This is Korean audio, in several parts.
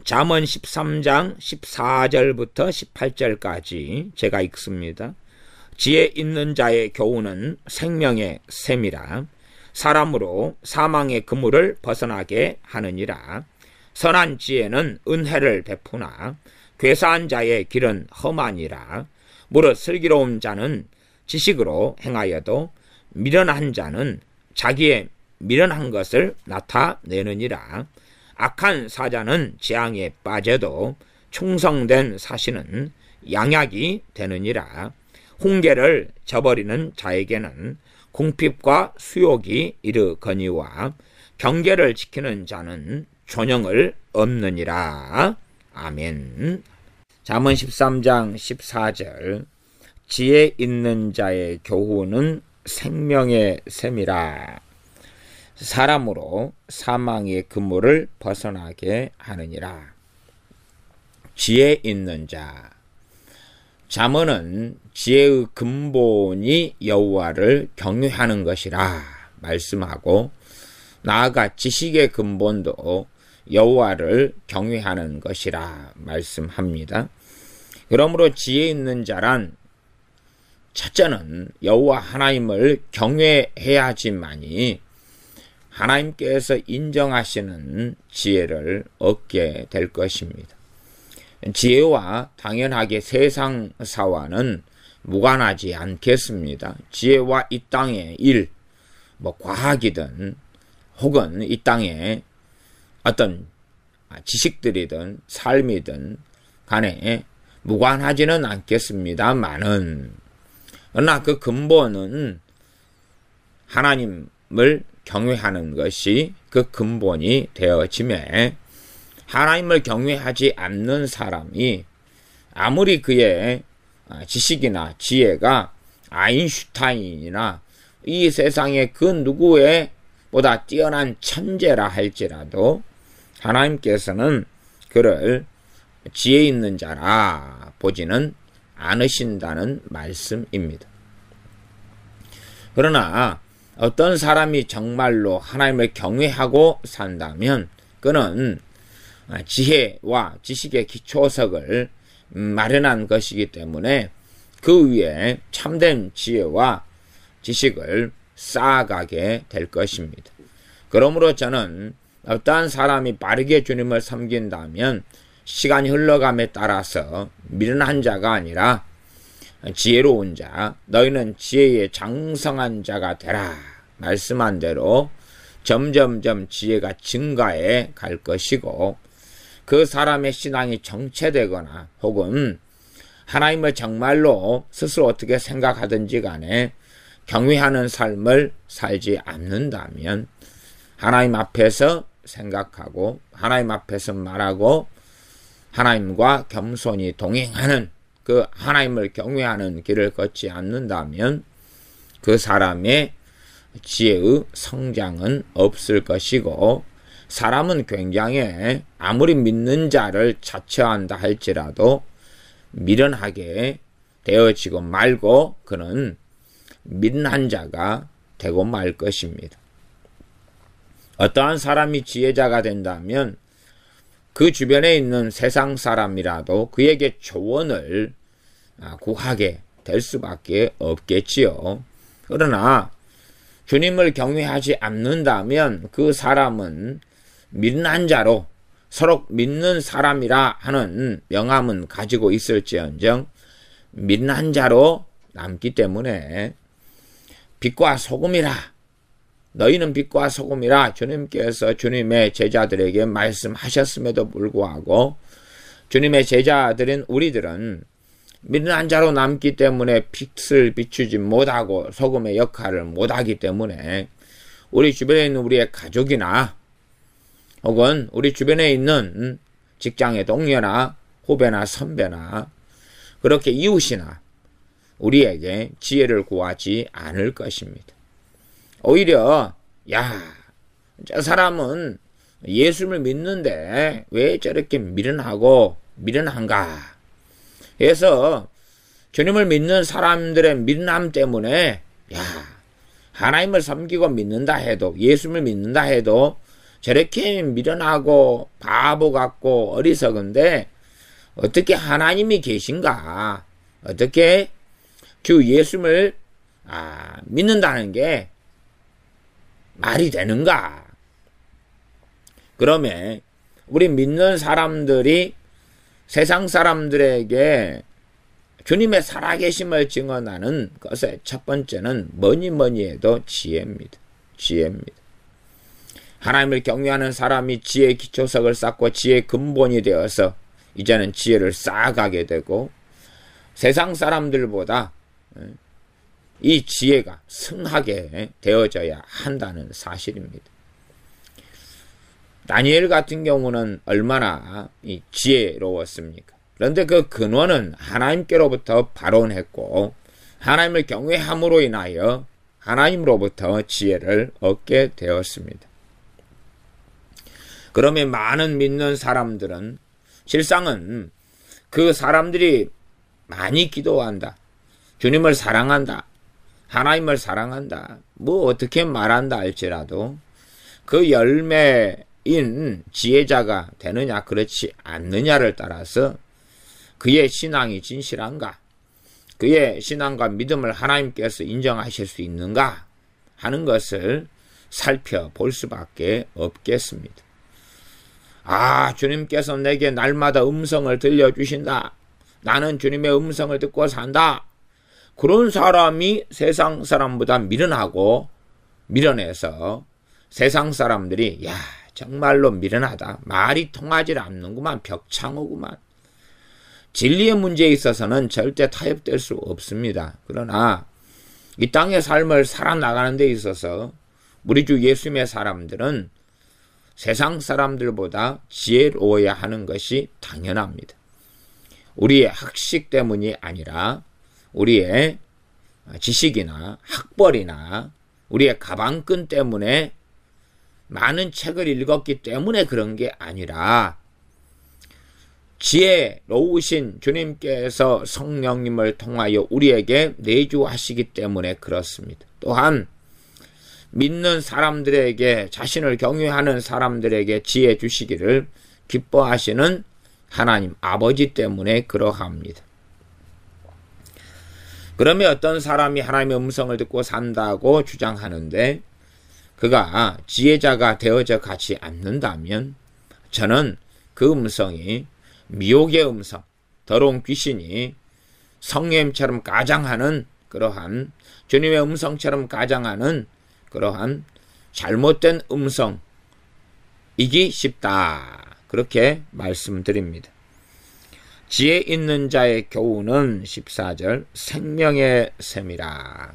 잠언 13장 14절부터 18절까지 제가 읽습니다. 지혜 있는 자의 교훈은 생명의 샘이라. 사람으로 사망의 그물을 벗어나게 하느니라. 선한 지혜는 은혜를 베푸나 괴사한 자의 길은 험하니라. 무릇 슬기로운 자는 지식으로 행하여도 미련한 자는 자기의 미련한 것을 나타내느니라. 악한 사자는 재앙에 빠져도 충성된 사시는 양약이 되느니라. 훈계를 저버리는 자에게는 궁핍과 수욕이 이르거니와 경계를 지키는 자는 존영을 얻느니라. 아멘. 잠언 13장 14절. 지혜 있는 자의 교훈은 생명의 샘이라. 사람으로 사망의 그물을 벗어나게 하느니라. 지혜 있는 자. 잠언은 지혜의 근본이 여호와를 경외하는 것이라 말씀하고, 나아가 지식의 근본도 여호와를 경외하는 것이라 말씀합니다. 그러므로 지혜 있는 자란 첫째는 여호와 하나님을 경외해야지만이 하나님께서 인정하시는 지혜를 얻게 될 것입니다. 지혜와 당연하게 세상사와는 무관하지 않겠습니다. 지혜와 이 땅의 일, 과학이든 혹은 이 땅의 어떤 지식들이든 삶이든 간에 무관하지는 않겠습니다만은, 그러나 그 근본은 하나님을 경외하는 것이 그 근본이 되어지매, 하나님을 경외하지 않는 사람이 아무리 그의 지식이나 지혜가 아인슈타인이나 이 세상의 그 누구의 보다 뛰어난 천재라 할지라도 하나님께서는 그를 지혜 있는 자라 보지는 않으신다는 말씀입니다. 그러나 어떤 사람이 정말로 하나님을 경외하고 산다면 그는 지혜와 지식의 기초석을 마련한 것이기 때문에 그 위에 참된 지혜와 지식을 쌓아가게 될 것입니다. 그러므로 저는 어떠한 사람이 바르게 주님을 섬긴다면 시간이 흘러감에 따라서 미련한 자가 아니라 지혜로운 자, 너희는 지혜에 장성한 자가 되라 말씀한 대로 점점점 지혜가 증가해 갈 것이고, 그 사람의 신앙이 정체되거나 혹은 하나님을 정말로 스스로 어떻게 생각하든지 간에 경외하는 삶을 살지 않는다면 하나님 앞에서 생각하고 하나님 앞에서 말하고 하나님과 겸손히 동행하는 그 하나님을 경외하는 길을 걷지 않는다면 그 사람의 지혜의 성장은 없을 것이고, 사람은 굉장히 아무리 믿는 자를 자처한다 할지라도 미련하게 되어지고 말고 그는 미련한 자가 되고 말 것입니다. 어떠한 사람이 지혜자가 된다면 그 주변에 있는 세상 사람이라도 그에게 조언을 구하게 될 수밖에 없겠지요. 그러나 주님을 경외하지 않는다면 그 사람은 미련한 자로 서로 믿는 사람이라 하는 명함은 가지고 있을지언정 미련한 자로 남기 때문에 빛과 소금이라, 너희는 빛과 소금이라 주님께서 주님의 제자들에게 말씀하셨음에도 불구하고 주님의 제자들인 우리들은 미련한 자로 남기 때문에 빛을 비추지 못하고 소금의 역할을 못하기 때문에 우리 주변에 있는 우리의 가족이나 혹은 우리 주변에 있는 직장의 동료나 후배나 선배나 그렇게 이웃이나 우리에게 지혜를 구하지 않을 것입니다. 오히려 저 사람은 예수를 믿는데 왜 저렇게 미련한가 해서 주님을 믿는 사람들의 미련함 때문에 하나님을 섬기고 믿는다 해도, 예수를 믿는다 해도 저렇게 미련하고 바보 같고 어리석은데 어떻게 하나님이 계신가? 어떻게 주 예수를 믿는다는 게 말이 되는가? 그러면 우리 믿는 사람들이 세상 사람들에게 주님의 살아계심을 증언하는 것의 첫 번째는 뭐니 해도 지혜입니다. 지혜입니다. 하나님을 경외하는 사람이 지혜의 기초석을 쌓고 지혜의 근본이 되어서 이제는 지혜를 쌓아가게 되고 세상 사람들보다 이 지혜가 승하게 되어져야 한다는 사실입니다. 다니엘 같은 경우는 얼마나 지혜로웠습니까? 그런데 그 근원은 하나님께로부터 발원했고 하나님을 경외함으로 인하여 하나님으로부터 지혜를 얻게 되었습니다. 그러면 많은 믿는 사람들은 실상은 그 사람들이 많이 기도한다, 주님을 사랑한다, 하나님을 사랑한다, 뭐 어떻게 말한다 할지라도 그 열매인 지혜자가 되느냐 그렇지 않느냐를 따라서 그의 신앙이 진실한가, 그의 신앙과 믿음을 하나님께서 인정하실 수 있는가 하는 것을 살펴볼 수밖에 없겠습니다. 주님께서 내게 날마다 음성을 들려주신다, 나는 주님의 음성을 듣고 산다, 그런 사람이 세상 사람보다 미련하고 미련해서 세상 사람들이 정말로 미련하다, 말이 통하지 않는구만, 벽창호구만, 진리의 문제에 있어서는 절대 타협될 수 없습니다. 그러나 이 땅의 삶을 살아나가는 데 있어서 우리 주 예수님의 사람들은 세상 사람들보다 지혜로워야 하는 것이 당연합니다. 우리의 학식 때문이 아니라 우리의 지식이나 학벌이나 우리의 가방끈 때문에 많은 책을 읽었기 때문에 그런 게 아니라 지혜로우신 주님께서 성령님을 통하여 우리에게 내주하시기 때문에 그렇습니다. 또한 믿는 사람들에게, 자신을 경외하는 사람들에게 지혜 주시기를 기뻐하시는 하나님 아버지 때문에 그러합니다. 그러면 어떤 사람이 하나님의 음성을 듣고 산다고 주장하는데 그가 지혜자가 되어져 가지 않는다면 저는 그 음성이 미혹의 음성, 더러운 귀신이 성령님처럼 가장하는 그러한, 주님의 음성처럼 가장하는 그러한 잘못된 음성이기 쉽다, 그렇게 말씀드립니다. 지혜 있는 자의 교훈은 14절 생명의 샘이라.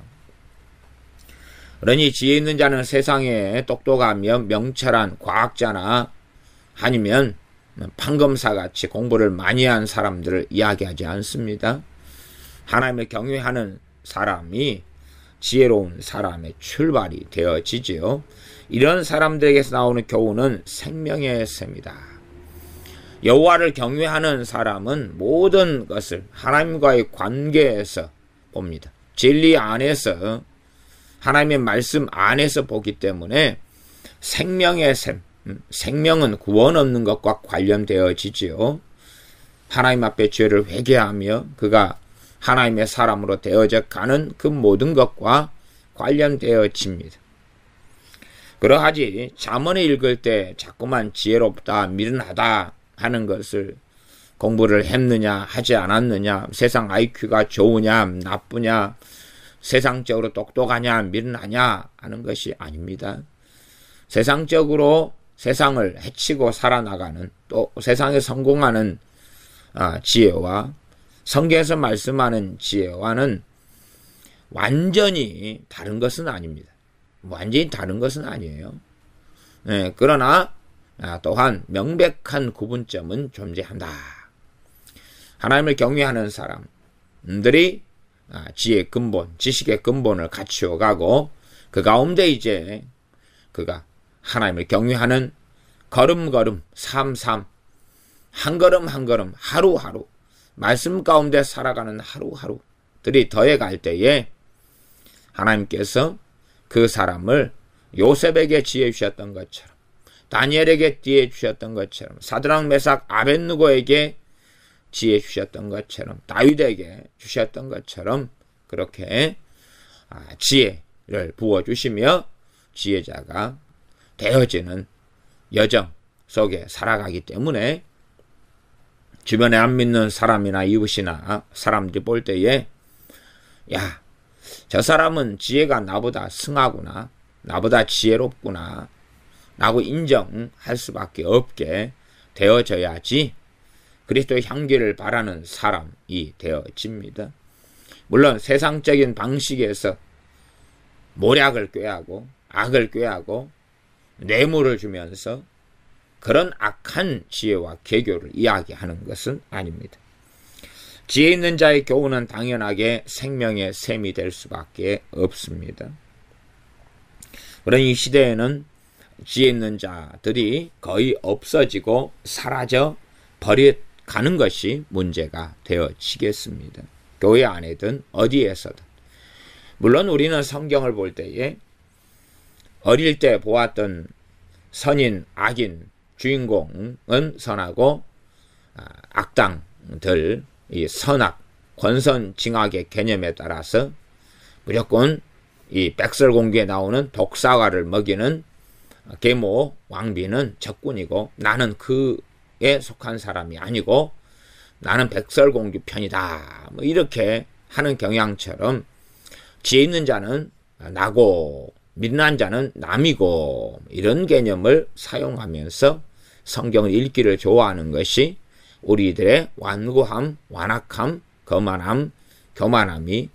그러니 지혜 있는 자는 세상에 똑똑하며 명철한 과학자나 아니면 판검사같이 공부를 많이 한 사람들을 이야기하지 않습니다. 하나님을 경외하는 사람이 지혜로운 사람의 출발이 되어지지요. 이런 사람들에게서 나오는 교훈은 생명의 샘이다. 여호와를 경외하는 사람은 모든 것을 하나님과의 관계에서 봅니다. 진리 안에서, 하나님의 말씀 안에서 보기 때문에 생명의 샘, 생명은 구원 얻는 것과 관련되어지지요. 하나님 앞에 죄를 회개하며 그가 하나님의 사람으로 되어져 가는 그 모든 것과 관련되어집니다. 그러하지 잠언을 읽을 때 자꾸만 지혜롭다, 미련하다 하는 것을 공부를 했느냐 하지 않았느냐, 세상 IQ가 좋으냐 나쁘냐, 세상적으로 똑똑하냐 미련하냐 하는 것이 아닙니다. 세상적으로 세상을 해치고 살아나가는, 또 세상에 성공하는 지혜와 성경에서 말씀하는 지혜와는 완전히 다른 것은 아닙니다. 완전히 다른 것은 아니에요. 그러나 또한 명백한 구분점은 존재한다. 하나님을 경외하는 사람들이 지혜의 근본, 지식의 근본을 갖추어 가고 그 가운데 이제 그가 하나님을 경외하는 걸음걸음, 삶, 한 걸음 한 걸음, 하루하루 말씀 가운데 살아가는 하루하루들이 더해갈 때에 하나님께서 그 사람을 요셉에게 지혜 주셨던 것처럼 다니엘에게 지혜 주셨던 것처럼, 사드락 메삭 아벳느고에게 지혜 주셨던 것처럼, 다윗에게 주셨던 것처럼 그렇게 지혜를 부어주시며 지혜자가 되어지는 여정 속에 살아가기 때문에 주변에 안 믿는 사람이나 이웃이나 사람들이 볼 때에 야, 저 사람은 지혜가 나보다 승하구나, 나보다 지혜롭구나 라고 인정할 수밖에 없게 되어져야지 그리스도의 향기를 바라는 사람이 되어집니다. 물론 세상적인 방식에서 모략을 꾀하고 악을 꾀하고 뇌물을 주면서 그런 악한 지혜와 계교를 이야기하는 것은 아닙니다. 지혜 있는 자의 교훈은 당연하게 생명의 샘이 될 수밖에 없습니다. 그런 이 시대에는 지혜 있는 자들이 거의 없어지고 사라져 버려가는 것이 문제가 되어지겠습니다. 교회 안에든 어디에서든. 물론 우리는 성경을 볼 때에 어릴 때 보았던 선인, 악인, 주인공은 선하고 악당들, 이 선악, 권선징악의 개념에 따라서 무조건 이 백설공주에 나오는 독사과를 먹이는 계모 왕비는 적군이고 나는 그에 속한 사람이 아니고 나는 백설공주 편이다. 뭐 이렇게 하는 경향처럼 지혜 있는 자는 나고 미련한 자는 남이고 이런 개념을 사용하면서 성경을 읽기를 좋아하는 것이 우리들의 완고함, 완악함, 거만함, 교만함이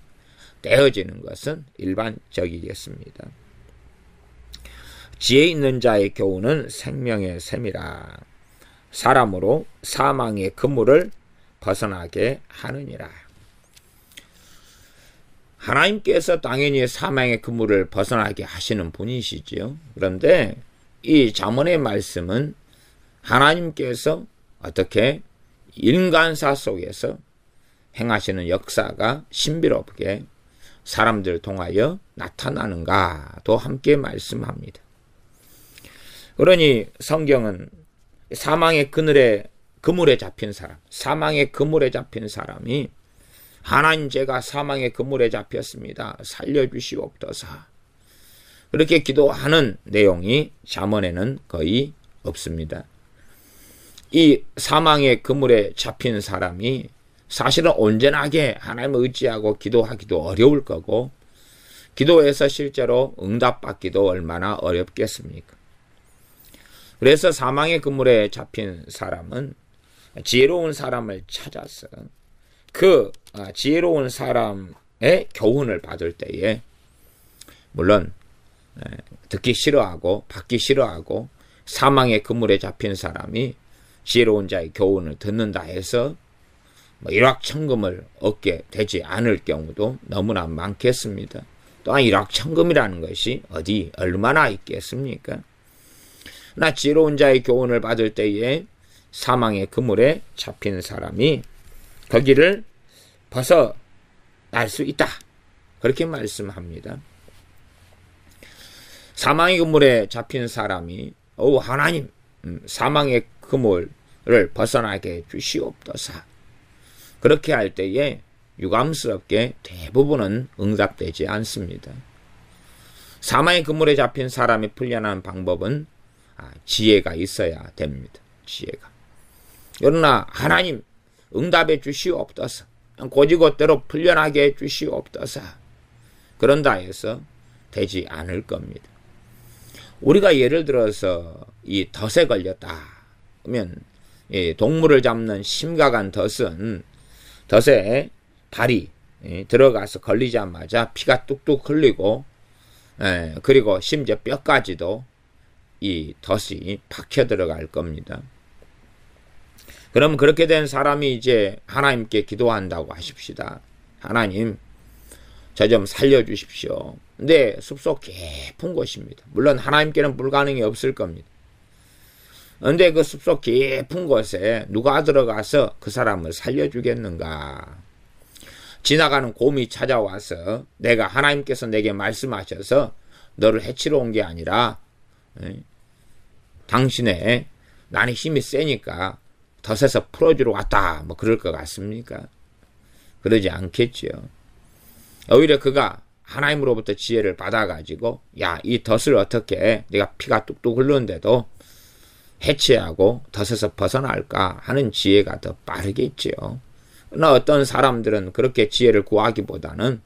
되어지는 것은 일반적이겠습니다. 지혜 있는 자의 교훈은 생명의 샘이라. 사람으로 사망의 그물을 벗어나게 하느니라. 하나님께서 당연히 사망의 그물을 벗어나게 하시는 분이시지요. 그런데 이 잠언의 말씀은 하나님께서 어떻게 인간사 속에서 행하시는 역사가 신비롭게 사람들 통하여 나타나는가도 함께 말씀합니다. 그러니 성경은 사망의 그물에 잡힌 사람, 사망의 그물에 잡힌 사람이 하나님 제가 사망의 그물에 잡혔습니다. 살려주시옵소서. 그렇게 기도하는 내용이 잠언에는 거의 없습니다. 이 사망의 그물에 잡힌 사람이 사실은 온전하게 하나님을 의지하고 기도하기도 어려울 거고 기도해서 실제로 응답받기도 얼마나 어렵겠습니까? 그래서 사망의 그물에 잡힌 사람은 지혜로운 사람을 찾아서 그 지혜로운 사람의 교훈을 받을 때에 물론 듣기 싫어하고 받기 싫어하고 사망의 그물에 잡힌 사람이 지혜로운 자의 교훈을 듣는다 해서 일확천금을 얻게 되지 않을 경우도 너무나 많겠습니다. 또한 일확천금이라는 것이 어디 얼마나 있겠습니까? 나 지혜로운 자의 교훈을 받을 때에 사망의 그물에 잡힌 사람이 거기를 벗어날 수 있다. 그렇게 말씀합니다. 사망의 그물에 잡힌 사람이 하나님 사망의 그물을 벗어나게 주시옵소서. 그렇게 할 때에 유감스럽게 대부분은 응답되지 않습니다. 사망의 그물에 잡힌 사람이 풀려나는 방법은 지혜가 있어야 됩니다. 지혜가. 그러나 하나님 응답해 주시옵소서. 고지고대로 풀려나게 해주시옵소서. 그런다 해서 되지 않을 겁니다. 우리가 예를 들어서 이 덫에 걸렸다 그러면 동물을 잡는 심각한 덫은 덫에 발이 들어가서 걸리자마자 피가 뚝뚝 흘리고 그리고 심지어 뼈까지도 이 덫이 박혀 들어갈 겁니다. 그럼 그렇게 된 사람이 이제 하나님께 기도한다고 하십시다. 하나님, 저 좀 살려주십시오. 근데 숲속 깊은 곳입니다. 물론 하나님께는 불가능이 없을 겁니다. 근데 그 숲속 깊은 곳에 누가 들어가서 그 사람을 살려주겠는가? 지나가는 곰이 찾아와서 내가 하나님께서 내게 말씀하셔서 너를 해치러 온 게 아니라 당신의 나는 힘이 세니까 덫에서 풀어주러 왔다 뭐 그럴 것 같습니까? 그러지 않겠지요. 오히려 그가 하나님으로부터 지혜를 받아가지고 야, 이 덫을 어떻게 내가 피가 뚝뚝 흐르는데도 해체하고 덫에서 벗어날까 하는 지혜가 더 빠르겠지요. 그러나 어떤 사람들은 그렇게 지혜를 구하기보다는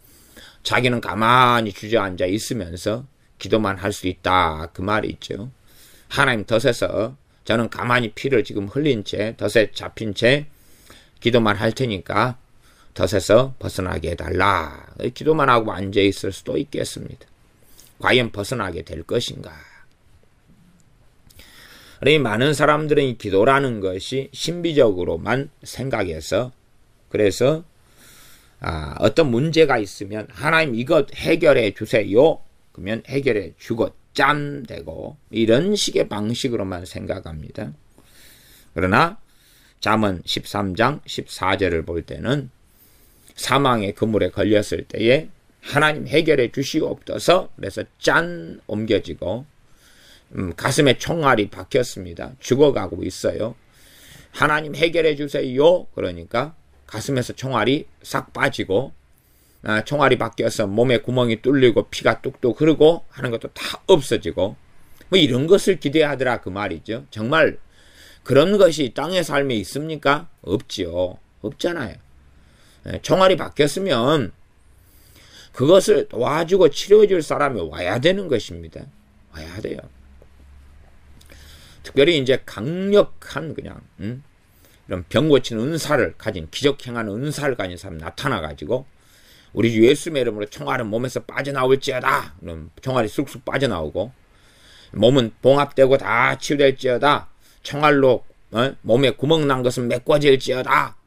자기는 가만히 주저앉아 있으면서 기도만 할 수 있다 그 말이 있죠. 하나님 덫에서 저는 가만히 피를 지금 흘린 채 덫에 잡힌 채 기도만 할 테니까 덫에서 벗어나게 해달라. 기도만 하고 앉아 있을 수도 있겠습니다. 과연 벗어나게 될 것인가? 이 많은 사람들은 이 기도라는 것이 신비적으로만 생각해서 그래서 어떤 문제가 있으면 하나님 이것 해결해 주세요. 그러면 해결해 주고 짠 되고 이런 식의 방식으로만 생각합니다. 그러나 잠언 13장 14절을 볼 때는 사망의 그물에 걸렸을 때에 하나님 해결해 주시옵소서 그래서 짠 옮겨지고 가슴에 총알이 박혔습니다. 죽어가고 있어요. 하나님 해결해 주세요. 그러니까 가슴에서 총알이 싹 빠지고 총알이 박혀서 몸에 구멍이 뚫리고 피가 뚝뚝 흐르고 하는 것도 다 없어지고 뭐 이런 것을 기대하더라 그 말이죠. 정말 그런 것이 땅의 삶에 있습니까? 없지요. 없잖아요. 총알이 박혔으면 그것을 도와주고 치료해 줄 사람이 와야 되는 것입니다. 와야 돼요. 특별히 이제 강력한 그냥 이런 병 고치는 은사를 가진 기적 행하는 은사를 가진 사람 나타나가지고 우리 주 예수님의 이름으로 총알은 몸에서 빠져나올지어다. 그럼 총알이 쑥쑥 빠져나오고 몸은 봉합되고 다 치유될지어다. 총알로 몸에 구멍 난 것은 메꿔질지어다.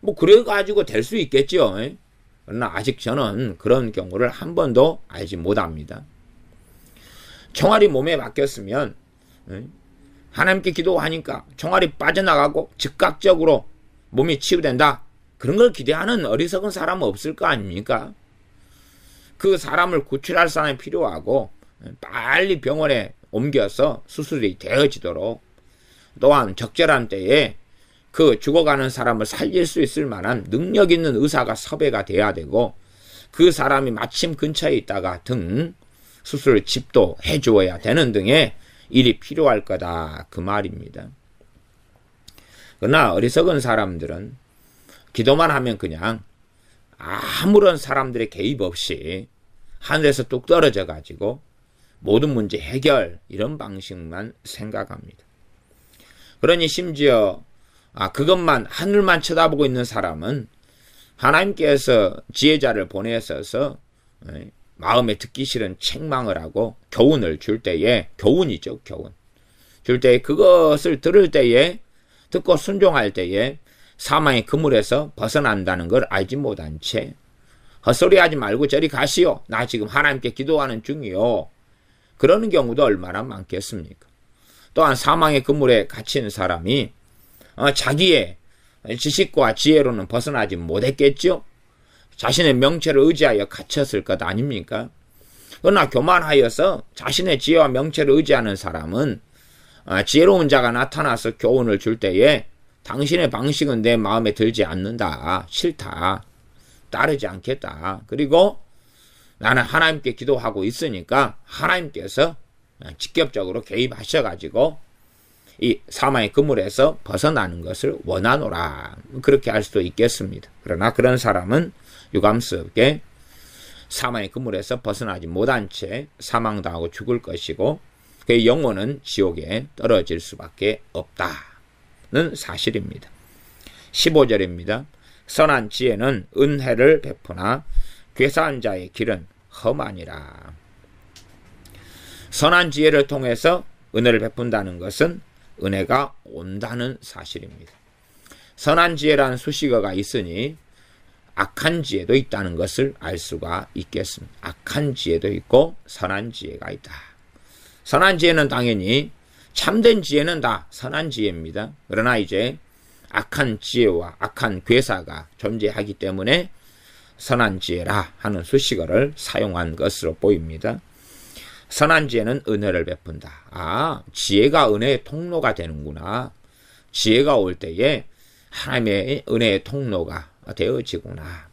뭐 그래가지고 될 수 있겠죠. 그러나 아직 저는 그런 경우를 한 번도 알지 못합니다. 총알이 몸에 박혔으면 하나님께 기도하니까 총알이 빠져나가고 즉각적으로 몸이 치유된다. 그런 걸 기대하는 어리석은 사람은 없을 거 아닙니까? 그 사람을 구출할 사람이 필요하고 빨리 병원에 옮겨서 수술이 되어지도록 또한 적절한 때에 그 죽어가는 사람을 살릴 수 있을 만한 능력 있는 의사가 섭외가 돼야 되고 그 사람이 마침 근처에 있다가 등 수술 집도 해주어야 되는 등의 일이 필요할 거다 그 말입니다. 그러나 어리석은 사람들은 기도만 하면 그냥 아무런 사람들의 개입 없이 하늘에서 뚝 떨어져 가지고 모든 문제 해결 이런 방식만 생각합니다. 그러니 심지어 그것만 하늘만 쳐다보고 있는 사람은 하나님께서 지혜자를 보내셔서 마음에 듣기 싫은 책망을 하고 교훈을 줄 때에 교훈이죠. 교훈 줄 때에 그것을 들을 때에 듣고 순종할 때에 사망의 그물에서 벗어난다는 걸 알지 못한 채 헛소리하지 말고 저리 가시오. 나 지금 하나님께 기도하는 중이요. 그러는 경우도 얼마나 많겠습니까? 또한 사망의 그물에 갇힌 사람이 자기의 지식과 지혜로는 벗어나지 못했겠죠. 자신의 명체를 의지하여 갇혔을 것 아닙니까? 그러나 교만하여서 자신의 지혜와 명체를 의지하는 사람은 지혜로운 자가 나타나서 교훈을 줄 때에 당신의 방식은 내 마음에 들지 않는다. 싫다. 따르지 않겠다. 그리고 나는 하나님께 기도하고 있으니까 하나님께서 직접적으로 개입하셔가지고 이 사망의 그물에서 벗어나는 것을 원하노라. 그렇게 할 수도 있겠습니다. 그러나 그런 사람은 유감스럽게 사망의 그물에서 벗어나지 못한 채 사망당하고 죽을 것이고 그의 영혼은 지옥에 떨어질 수밖에 없다는 사실입니다. 15절입니다. 선한 지혜는 은혜를 베푸나 괴사한 자의 길은 험하니라. 선한 지혜를 통해서 은혜를 베푼다는 것은 은혜가 온다는 사실입니다. 선한 지혜라는 수식어가 있으니 악한 지혜도 있다는 것을 알 수가 있겠습니다. 악한 지혜도 있고 선한 지혜가 있다. 선한 지혜는 당연히 참된 지혜는 다 선한 지혜입니다. 그러나 이제 악한 지혜와 악한 괴사가 존재하기 때문에 선한 지혜라 하는 수식어를 사용한 것으로 보입니다. 선한 지혜는 은혜를 베푼다. 아, 지혜가 은혜의 통로가 되는구나. 지혜가 올 때에 하나님의 은혜의 통로가 되어지구나.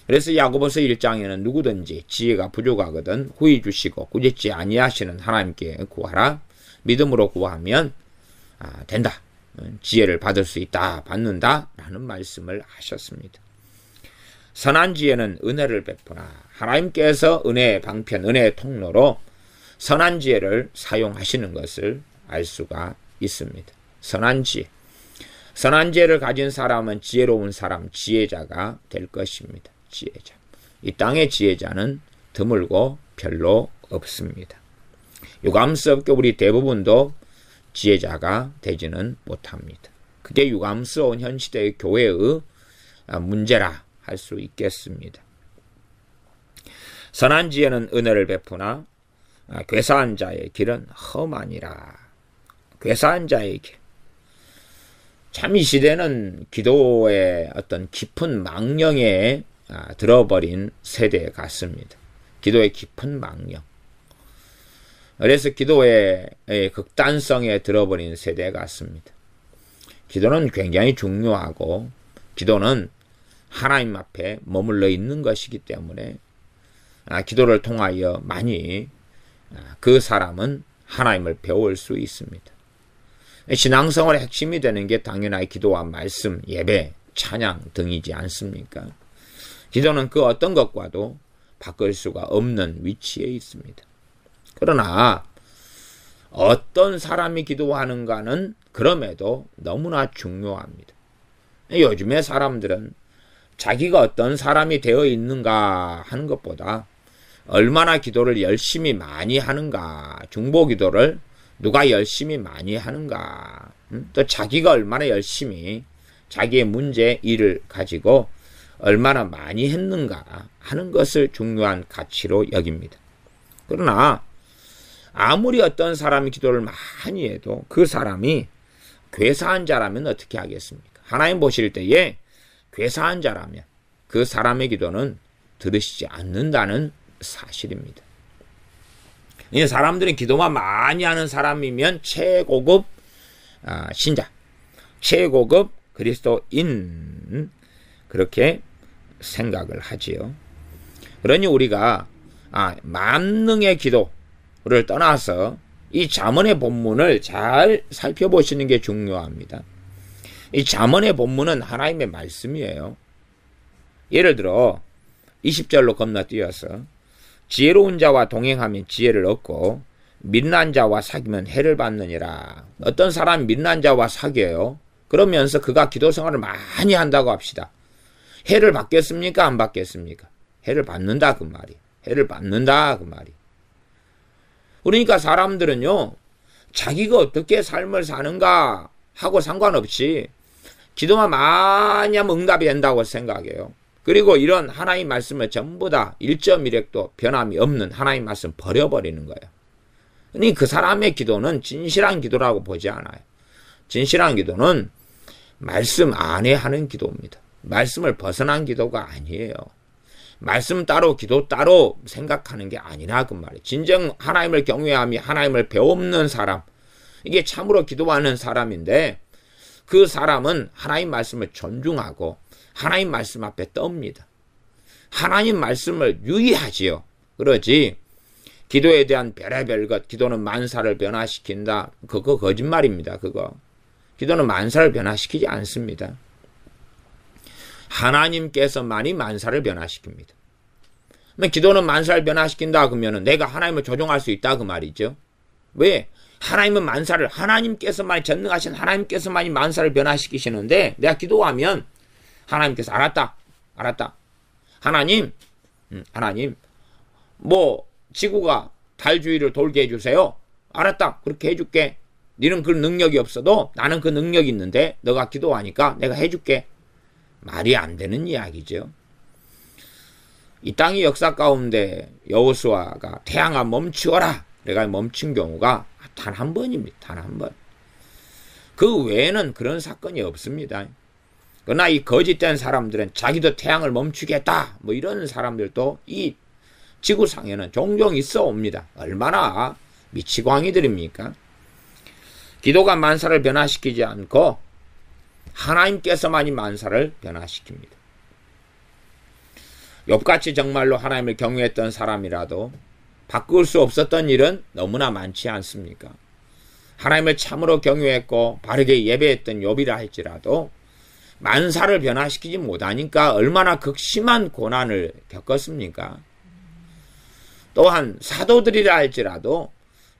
그래서 야고보서 1장에는 누구든지 지혜가 부족하거든 후히 주시고 꾸짖지 아니하시는 하나님께 구하라. 믿음으로 구하면 된다. 지혜를 받을 수 있다. 받는다. 라는 말씀을 하셨습니다. 선한 지혜는 은혜를 베푸나 하나님께서 은혜의 방편, 은혜의 통로로 선한 지혜를 사용하시는 것을 알 수가 있습니다. 선한 지혜. 선한 지혜를 가진 사람은 지혜로운 사람, 지혜자가 될 것입니다. 지혜자. 이 땅의 지혜자는 드물고 별로 없습니다. 유감스럽게 우리 대부분도 지혜자가 되지는 못합니다. 그게 유감스러운 현 시대의 교회의 문제라 할 수 있겠습니다. 선한 지혜는 은혜를 베푸나 괴사한 자의 길은 험하니라. 괴사한 자의 길. 참 이 시대는 기도의 어떤 깊은 망령에 들어버린 세대 같습니다. 기도의 깊은 망령. 그래서 기도의 극단성에 들어버린 세대 같습니다. 기도는 굉장히 중요하고 기도는 하나님 앞에 머물러 있는 것이기 때문에 기도를 통하여 많이 그 사람은 하나님을 배울 수 있습니다. 신앙생활의 핵심이 되는 게 당연히 기도와 말씀, 예배, 찬양 등이지 않습니까? 기도는 그 어떤 것과도 바꿀 수가 없는 위치에 있습니다. 그러나 어떤 사람이 기도하는가는 그럼에도 너무나 중요합니다. 요즘의 사람들은 자기가 어떤 사람이 되어 있는가 하는 것보다 얼마나 기도를 열심히 많이 하는가, 중보기도를 누가 열심히 많이 하는가, 또 자기가 얼마나 열심히 자기의 문제, 일을 가지고 얼마나 많이 했는가 하는 것을 중요한 가치로 여깁니다. 그러나 아무리 어떤 사람이 기도를 많이 해도 그 사람이 괴사한 자라면 어떻게 하겠습니까? 하나님 보실 때에 괴사한 자라면 그 사람의 기도는 들으시지 않는다는 사실입니다. 이 사람들이 기도만 많이 하는 사람이면 최고급 신자, 최고급 그리스도인 그렇게 생각을 하지요. 그러니 우리가 만능의 기도를 떠나서 이 잠언의 본문을 잘 살펴보시는 게 중요합니다. 이 잠언의 본문은 하나님의 말씀이에요. 예를 들어 20절로 건너뛰어서 지혜로운 자와 동행하면 지혜를 얻고 미련한 자와 사귀면 해를 받느니라. 어떤 사람이 미련한 자와 사귀어요. 그러면서 그가 기도 생활을 많이 한다고 합시다. 해를 받겠습니까? 안 받겠습니까? 해를 받는다 그 말이. 해를 받는다 그 말이. 그러니까 사람들은요, 자기가 어떻게 삶을 사는가 하고 상관없이 기도만 많이 하면 응답이 된다고 생각해요. 그리고 이런 하나님 말씀을 전부 다 1.1획도 변함이 없는 하나님 말씀 버려버리는 거예요. 그러니 그 사람의 기도는 진실한 기도라고 보지 않아요. 진실한 기도는 말씀 안에 하는 기도입니다. 말씀을 벗어난 기도가 아니에요. 말씀 따로 기도 따로 생각하는 게 아니라 그 말이에요. 진정 하나님을 경외하며 하나님을 배우는 사람, 이게 참으로 기도하는 사람인데 그 사람은 하나님 말씀을 존중하고 하나님 말씀 앞에 떱니다. 하나님 말씀을 유의하지요. 그러지 기도에 대한 별의별 것, 기도는 만사를 변화시킨다. 그거 거짓말입니다. 그거. 기도는 만사를 변화시키지 않습니다. 하나님께서만이 만사를 변화시킵니다. 기도는 만사를 변화시킨다 그러면 내가 하나님을 조종할 수 있다 그 말이죠. 왜? 하나님은 만사를, 하나님께서만이 전능하신 하나님께서만이 만사를 변화시키시는데 내가 기도하면 하나님께서 알았다. 하나님 뭐 지구가 달 주위를 돌게 해주세요. 알았다. 그렇게 해줄게. 너는 그 능력이 없어도 나는 그 능력이 있는데 너가 기도하니까 내가 해줄게. 말이 안 되는 이야기죠. 이 땅의 역사 가운데 여호수아가 태양아 멈추어라. 내가 멈춘 경우가 단 한 번입니다. 단 한 번. 그 외에는 그런 사건이 없습니다. 그러나 이 거짓된 사람들은 자기도 태양을 멈추겠다. 뭐 이런 사람들도 이 지구상에는 종종 있어 옵니다. 얼마나 미치광이들입니까? 기도가 만사를 변화시키지 않고 하나님께서만이 만사를 변화시킵니다. 욥같이 정말로 하나님을 경외했던 사람이라도 바꿀 수 없었던 일은 너무나 많지 않습니까? 하나님을 참으로 경외했고 바르게 예배했던 욥이라 할지라도 만사를 변화시키지 못하니까 얼마나 극심한 고난을 겪었습니까? 또한 사도들이라 할지라도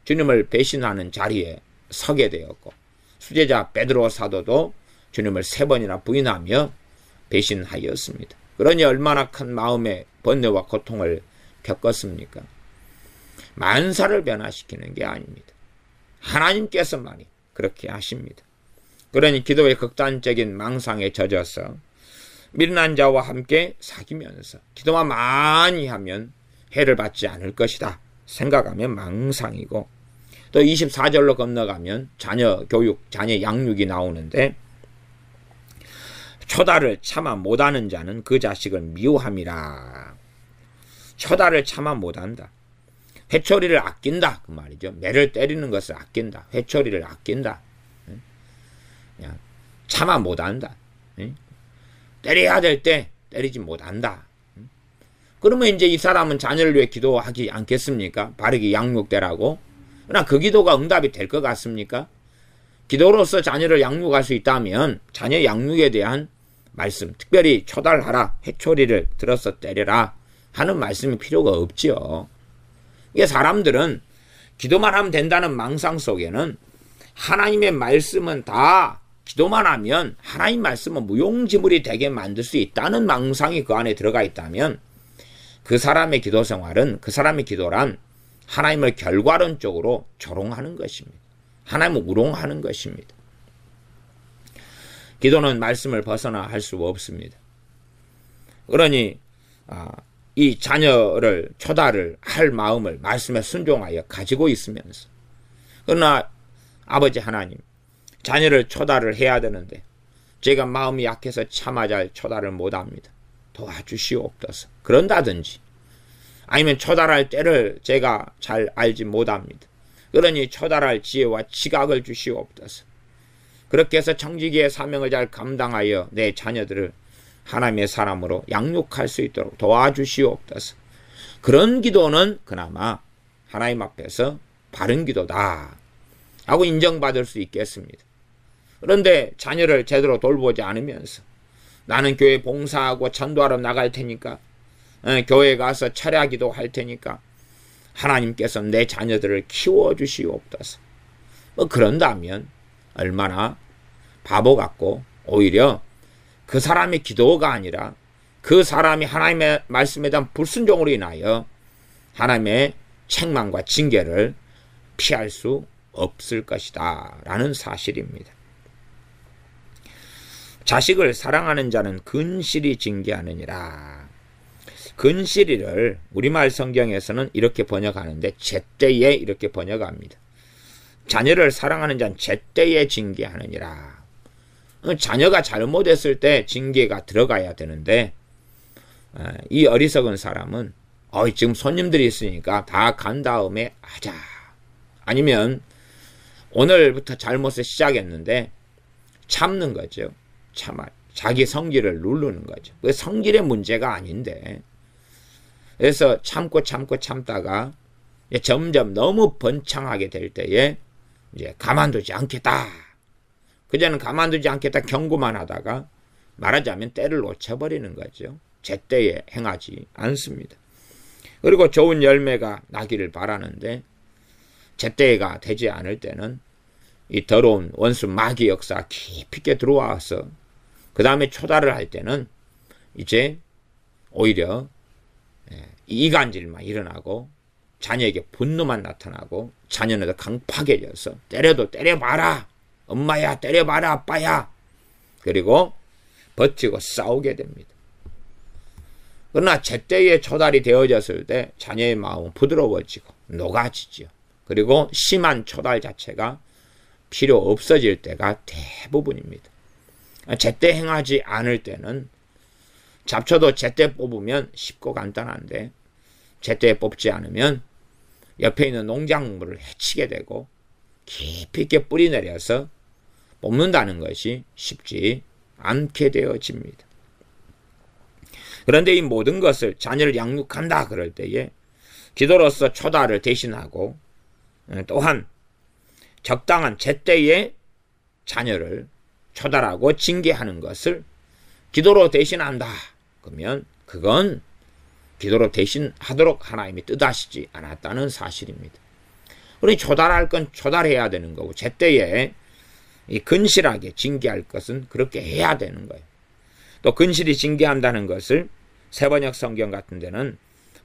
주님을 배신하는 자리에 서게 되었고 수제자 베드로 사도도 주님을 3번이나 부인하며 배신하였습니다. 그러니 얼마나 큰 마음의 번뇌와 고통을 겪었습니까? 만사를 변화시키는 게 아닙니다. 하나님께서만이 그렇게 하십니다. 그러니 기도의 극단적인 망상에 젖어서 미련한 자와 함께 사귀면서 기도만 많이 하면 해를 받지 않을 것이다 생각하면 망상이고, 또 24절로 건너가면 자녀 교육, 자녀 양육이 나오는데 초다를 참아 못하는 자는 그 자식을 미워함이라. 초다를 참아 못한다. 회초리를 아낀다 그 말이죠. 매를 때리는 것을 아낀다. 회초리를 아낀다. 그냥 참아 못한다. 때려야 될 때 때리지 못한다. 그러면 이제 이 사람은 자녀를 위해 기도하지 않겠습니까? 바르게 양육되라고. 그러나 그 기도가 응답이 될 것 같습니까? 기도로서 자녀를 양육할 수 있다면 자녀 양육에 대한 말씀, 특별히 초달하라, 회초리를 들어서 때려라 하는 말씀이 필요가 없지요. 이게 사람들은 기도만 하면 된다는 망상 속에는 하나님의 말씀은 다 기도만 하면 하나님 말씀은 무용지물이 되게 만들 수 있다는 망상이 그 안에 들어가 있다면 그 사람의 기도 생활은, 그 사람의 기도란 하나님을 결과론적으로 조롱하는 것입니다. 하나님을 우롱하는 것입니다. 기도는 말씀을 벗어나 할 수가 없습니다. 그러니 이 자녀를 초다를 할 마음을 말씀에 순종하여 가지고 있으면서, 그러나 아버지 하나님, 자녀를 초다를 해야 되는데 제가 마음이 약해서 참아 잘 초다를 못합니다. 도와주시옵소서. 그런다든지 아니면 초달할 때를 제가 잘 알지 못합니다. 그러니 초달할 지혜와 지각을 주시옵소서. 그렇게 해서 청지기의 사명을 잘 감당하여 내 자녀들을 하나님의 사람으로 양육할 수 있도록 도와주시옵소서. 그런 기도는 그나마 하나님 앞에서 바른 기도다 하고 인정받을 수 있겠습니다. 그런데 자녀를 제대로 돌보지 않으면서 나는 교회 봉사하고 전도하러 나갈 테니까, 교회에 가서 철야기도 할 테니까 하나님께서 내 자녀들을 키워주시옵소서. 그런다면 얼마나 바보 같고 오히려 그 사람의 기도가 아니라 그 사람이 하나님의 말씀에 대한 불순종으로 인하여 하나님의 책망과 징계를 피할 수 없을 것이다 라는 사실입니다. 자식을 사랑하는 자는 근실이 징계하느니라. 근실이를 우리말 성경에서는 이렇게 번역하는데 제때에 이렇게 번역합니다. 자녀를 사랑하는 자는 제때에 징계하느니라. 자녀가 잘못했을 때 징계가 들어가야 되는데 이 어리석은 사람은 지금 손님들이 있으니까 다 간 다음에 하자. 아니면 오늘부터 잘못을 시작했는데 참는 거죠. 참아. 자기 성질을 누르는 거죠. 그 성질의 문제가 아닌데. 그래서 참다가 점점 너무 번창하게 될 때에 이제 가만두지 않겠다. 그전에는 가만두지 않겠다 경고만 하다가 말하자면 때를 놓쳐버리는 거죠. 제때에 행하지 않습니다. 그리고 좋은 열매가 나기를 바라는데 제때가 되지 않을 때는 이 더러운 원수 마귀 역사 깊이 있게 들어와서 그 다음에 초달을 할 때는 이제 오히려 이간질만 일어나고 자녀에게 분노만 나타나고 자녀는 더 강팍해져서 때려도 때려봐라. 엄마야 때려봐라 아빠야. 그리고 버티고 싸우게 됩니다. 그러나 제때에 초달이 되어졌을 때 자녀의 마음은 부드러워지고 녹아지죠. 그리고 심한 초달 자체가 필요 없어질 때가 대부분입니다. 제때 행하지 않을 때는 잡초도 제때 뽑으면 쉽고 간단한데 제때에 뽑지 않으면 옆에 있는 농작물을 해치게 되고 깊이 있게 뿌리 내려서 뽑는다는 것이 쉽지 않게 되어집니다. 그런데 이 모든 것을 자녀를 양육한다 그럴 때에 기도로서 초달을 대신하고 또한 적당한 제때에 자녀를 초달하고 징계하는 것을 기도로 대신한다. 그러면 그건 기도로 대신하도록 하나님이 뜻하시지 않았다는 사실입니다. 우리 초달할 건 초달해야 되는 거고 제때에 이 근실하게 징계할 것은 그렇게 해야 되는 거예요. 또 근실이 징계한다는 것을 세번역 성경 같은 데는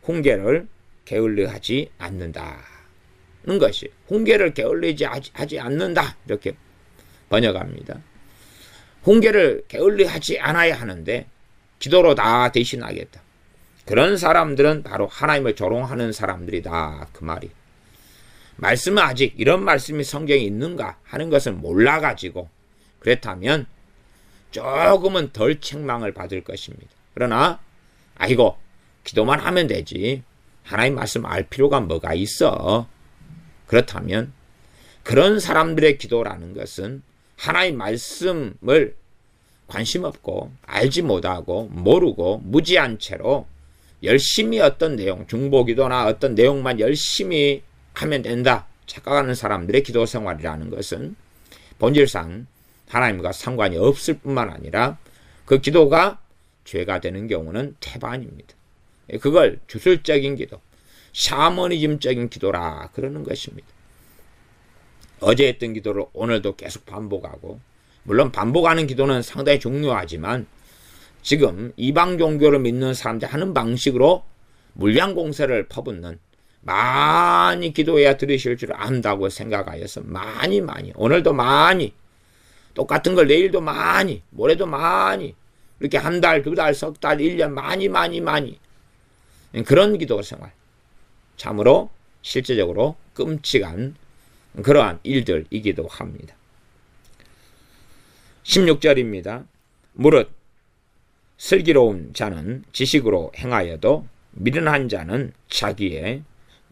훈계를 게을리하지 않는다는 것이 훈계를 게을리지 하지 않는다 이렇게 번역합니다. 훈계를 게을리하지 않아야 하는데 기도로 다 대신하겠다. 그런 사람들은 바로 하나님을 조롱하는 사람들이다 그 말이. 말씀은 아직 이런 말씀이 성경에 있는가 하는 것을 몰라가지고 그렇다면 조금은 덜 책망을 받을 것입니다. 그러나 아이고 기도만 하면 되지 하나님 말씀 알 필요가 뭐가 있어. 그렇다면 그런 사람들의 기도라는 것은 하나님 말씀을 관심 없고 알지 못하고 모르고 무지한 채로 열심히 어떤 내용 중보기도나 어떤 내용만 열심히 하면 된다 착각하는 사람들의 기도 생활이라는 것은 본질상 하나님과 상관이 없을 뿐만 아니라 그 기도가 죄가 되는 경우는 태반입니다. 그걸 주술적인 기도, 샤머니즘적인 기도라 그러는 것입니다. 어제 했던 기도를 오늘도 계속 반복하고 물론 반복하는 기도는 상당히 중요하지만 지금 이방 종교를 믿는 사람들이 하는 방식으로 물량공세를 퍼붓는 많이 기도해야 들으실 줄 안다고 생각하여서 많이 오늘도 많이 똑같은 걸 내일도 많이 모레도 많이 이렇게 한 달, 두 달, 석 달, 1년 많이 그런 기도 생활 참으로 실제적으로 끔찍한 그러한 일들이기도 합니다. 16절입니다. 무릇 슬기로운 자는 지식으로 행하여도 미련한 자는 자기의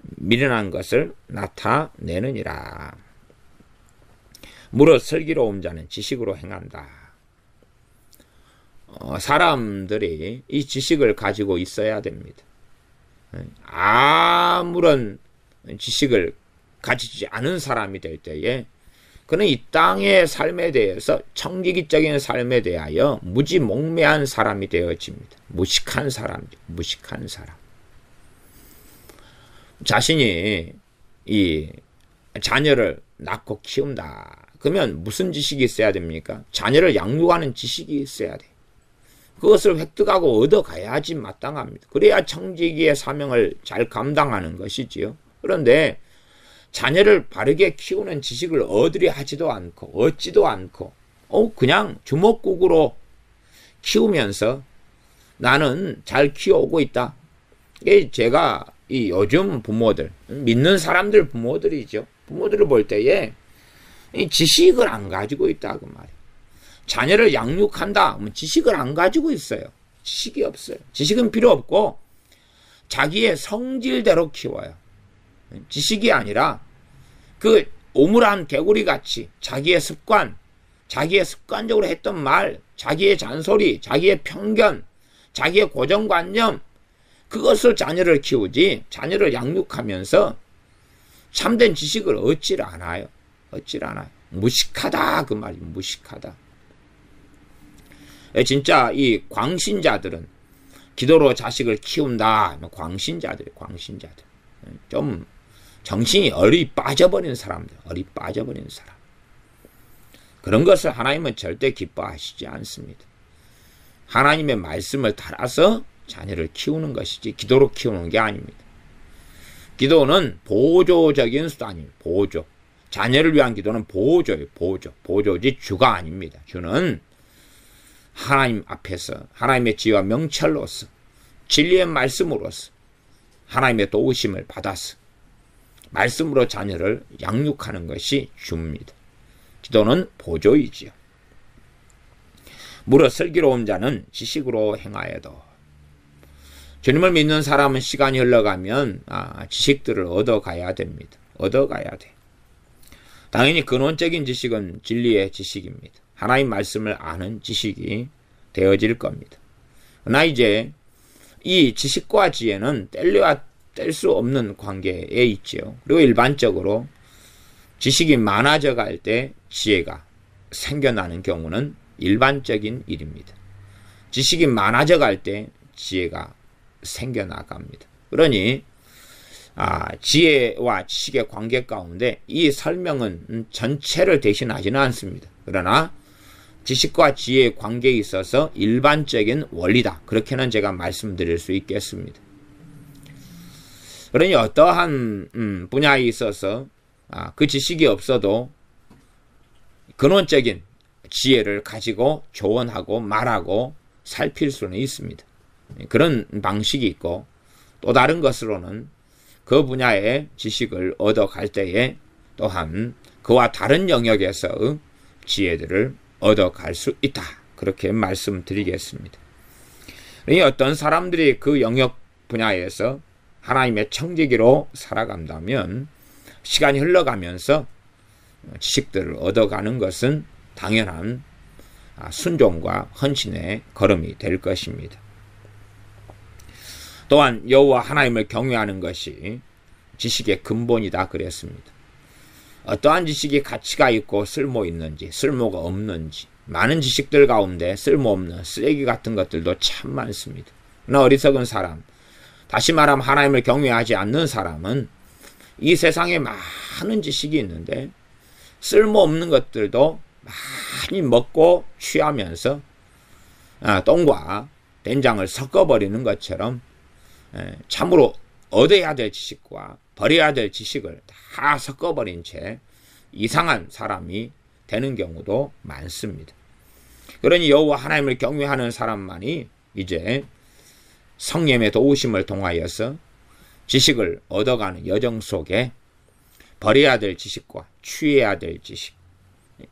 미련한 것을 나타내느니라. 무릇 슬기로운 자는 지식으로 행한다. 사람들이 이 지식을 가지고 있어야 됩니다. 아무런 지식을 가지지 않은 사람이 될 때에 그는 이 땅의 삶에 대해서 청지기적인 삶에 대하여 무지몽매한 사람이 되어집니다. 무식한 사람. 자신이 이 자녀를 낳고 키운다. 그러면 무슨 지식이 있어야 됩니까? 자녀를 양육하는 지식이 있어야 돼. 그것을 획득하고 얻어가야지 마땅합니다. 그래야 청지기의 사명을 잘 감당하는 것이지요. 그런데 자녀를 바르게 키우는 지식을 얻으려 하지도 않고 얻지도 않고 그냥 주먹국으로 키우면서 나는 잘 키워오고 있다. 이게 제가 이 요즘 부모들 믿는 사람들 부모들이죠. 부모들을 볼 때에 이 지식을 안 가지고 있다 그 말이에요. 자녀를 양육한다 하면 지식을 안 가지고 있어요. 지식이 없어요. 지식은 필요 없고 자기의 성질대로 키워요. 지식이 아니라 그 오물한 개구리같이 자기의 습관, 자기의 습관적으로 했던 말, 자기의 잔소리, 자기의 편견, 자기의 고정관념 그것을 자녀를 키우지 자녀를 양육하면서 참된 지식을 얻질 않아요. 무식하다 그 말이 무식하다. 진짜 이 광신자들은 기도로 자식을 키운다. 광신자들. 좀 정신이 어리 빠져버린 사람들. 그런 것을 하나님은 절대 기뻐하시지 않습니다. 하나님의 말씀을 따라서 자녀를 키우는 것이지 기도로 키우는 게 아닙니다. 기도는 보조적인 수단입니다. 보조. 자녀를 위한 기도는 보조예요. 보조지 주가 아닙니다. 주는 하나님 앞에서 하나님의 지혜와 명철로서 진리의 말씀으로서 하나님의 도우심을 받아서 말씀으로 자녀를 양육하는 것이 주입니다. 기도는 보조이지요. 무릇 슬기로운 자는 지식으로 행하여도 주님을 믿는 사람은 시간이 흘러가면 지식들을 얻어가야 됩니다. 얻어가야 돼. 당연히 근원적인 지식은 진리의 지식입니다. 하나님 말씀을 아는 지식이 되어질 겁니다. 그러나 이제 이 지식과 지혜는 뗄래야 뗄 수 없는 관계에 있지요. 그리고 일반적으로 지식이 많아져 갈 때 지혜가 생겨나는 경우는 일반적인 일입니다. 지식이 많아져 갈 때 지혜가 생겨나갑니다. 그러니 지혜와 지식의 관계 가운데 이 설명은 전체를 대신하지는 않습니다. 그러나 지식과 지혜의 관계에 있어서 일반적인 원리다. 그렇게는 제가 말씀드릴 수 있겠습니다. 그러니 어떠한 분야에 있어서 그 지식이 없어도 근원적인 지혜를 가지고 조언하고 말하고 살필 수는 있습니다. 그런 방식이 있고, 또 다른 것으로는 그 분야의 지식을 얻어갈 때에 또한 그와 다른 영역에서 지혜들을 얻어갈 수 있다. 그렇게 말씀드리겠습니다. 어떤 사람들이 그 영역 분야에서 하나님의 청지기로 살아간다면 시간이 흘러가면서 지식들을 얻어가는 것은 당연한 순종과 헌신의 걸음이 될 것입니다. 또한 여호와 하나님을 경외하는 것이 지식의 근본이다 그랬습니다. 어떠한 지식이 가치가 있고 쓸모 있는지 쓸모가 없는지, 많은 지식들 가운데 쓸모없는 쓰레기 같은 것들도 참 많습니다. 그러나 어리석은 사람, 다시 말하면 하나님을 경외하지 않는 사람은 이 세상에 많은 지식이 있는데 쓸모없는 것들도 많이 먹고 취하면서 똥과 된장을 섞어버리는 것처럼 참으로 얻어야 될 지식과 버려야 될 지식을 다 섞어버린 채 이상한 사람이 되는 경우도 많습니다. 그러니 여호와 하나님을 경외하는 사람만이 이제 성령의 도우심을 통하여서 지식을 얻어가는 여정 속에 버려야 될 지식과 취해야 될 지식,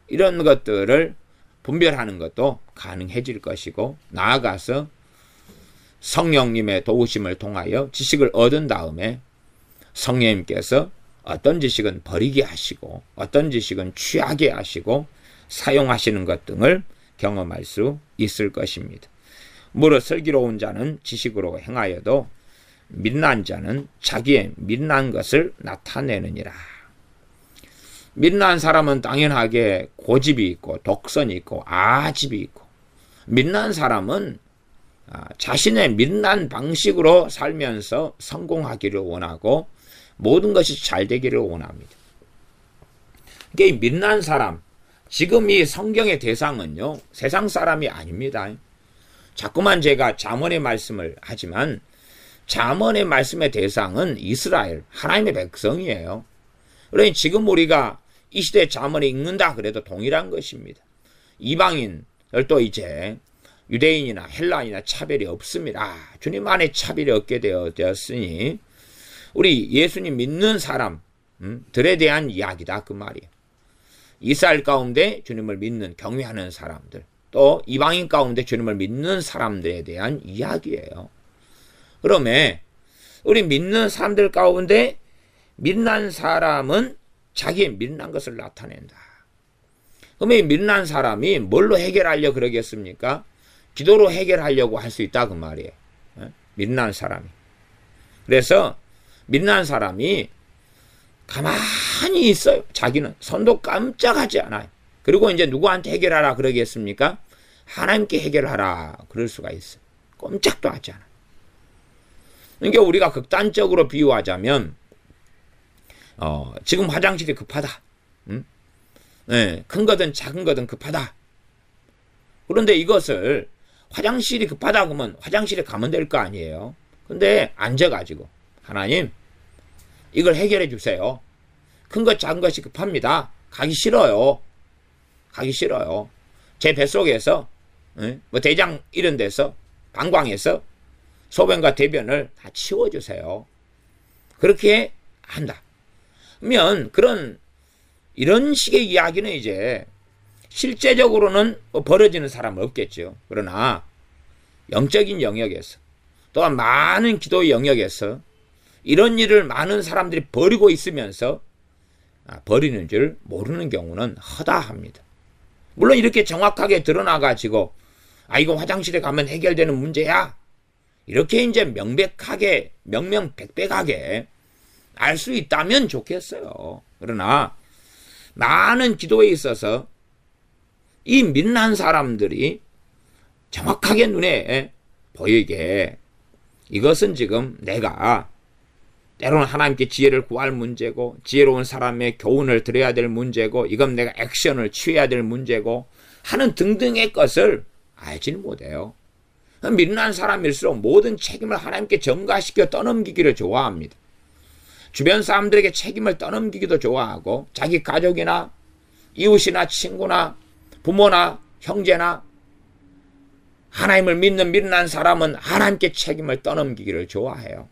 이런 것들을 분별하는 것도 가능해질 것이고, 나아가서 성령님의 도우심을 통하여 지식을 얻은 다음에 성령님께서 어떤 지식은 버리게 하시고 어떤 지식은 취하게 하시고 사용하시는 것 등을 경험할 수 있을 것입니다. 무릇 슬기로운 자는 지식으로 행하여도 민난 자는 자기의 민난 것을 나타내느니라. 민난 사람은 당연하게 고집이 있고 독선이 있고 아집이 있고, 민난 사람은 자신의 민난 방식으로 살면서 성공하기를 원하고 모든 것이 잘 되기를 원합니다. 이게 민난 사람, 지금 이 성경의 대상은요, 세상 사람이 아닙니다. 자꾸만 제가 잠언의 말씀을 하지만 잠언의 말씀의 대상은 이스라엘, 하나님의 백성이에요. 그러니 지금 우리가 이 시대에 잠언을 읽는다 그래도 동일한 것입니다. 이방인을 또 이제 유대인이나 헬라인이나 차별이 없습니다. 주님 안에 차별이 없게 되었으니 우리 예수님 믿는 사람들에 대한 이야기다 그 말이에요. 이스라엘 가운데 주님을 믿는 경외하는 사람들, 또 이방인 가운데 주님을 믿는 사람들에 대한 이야기예요. 그러면 우리 믿는 사람들 가운데 민난 사람은 자기의 민난 것을 나타낸다. 그러면 이 민난 사람이 뭘로 해결하려고 그러겠습니까? 기도로 해결하려고 할 수 있다 그 말이에요. 민난 사람이. 그래서 민난 사람이 가만히 있어요. 자기는 손도 깜짝하지 않아요. 그리고 이제 누구한테 해결하라 그러겠습니까? 하나님께 해결하라 그럴 수가 있어요. 꼼짝도 하지 않아요. 그러니까 우리가 극단적으로 비유하자면 지금 화장실이 급하다. 큰 거든 작은 거든 급하다. 그런데 이것을 화장실이 급하다 그러면 화장실에 가면 될 거 아니에요. 근데 앉아가지고 하나님 이걸 해결해 주세요. 큰 것 작은 것이 급합니다. 가기 싫어요. 가기 싫어요. 제 뱃속에서 뭐 대장 이런 데서 방광에서 소변과 대변을 다 치워주세요. 그렇게 한다. 그러면 이런 식의 이야기는 이제 실제적으로는 벌어지는 사람은 없겠죠. 그러나 영적인 영역에서 또한 많은 기도의 영역에서 이런 일을 많은 사람들이 버리고 있으면서 버리는 줄 모르는 경우는 허다합니다. 물론 이렇게 정확하게 드러나가지고 이거 화장실에 가면 해결되는 문제야, 이렇게 이제 명백하게 명명백백하게 알 수 있다면 좋겠어요. 그러나 많은 기도에 있어서 이 민난 사람들이 정확하게 눈에 보이게 이것은 지금 내가 때로는 하나님께 지혜를 구할 문제고 지혜로운 사람의 교훈을 들어야 될 문제고 이건 내가 액션을 취해야 될 문제고 하는 등등의 것을 알지는 못해요. 민난 사람일수록 모든 책임을 하나님께 전가시켜 떠넘기기를 좋아합니다. 주변 사람들에게 책임을 떠넘기기도 좋아하고 자기 가족이나 이웃이나 친구나 부모나 형제나 하나님을 믿는 민난 사람은 하나님께 책임을 떠넘기기를 좋아해요.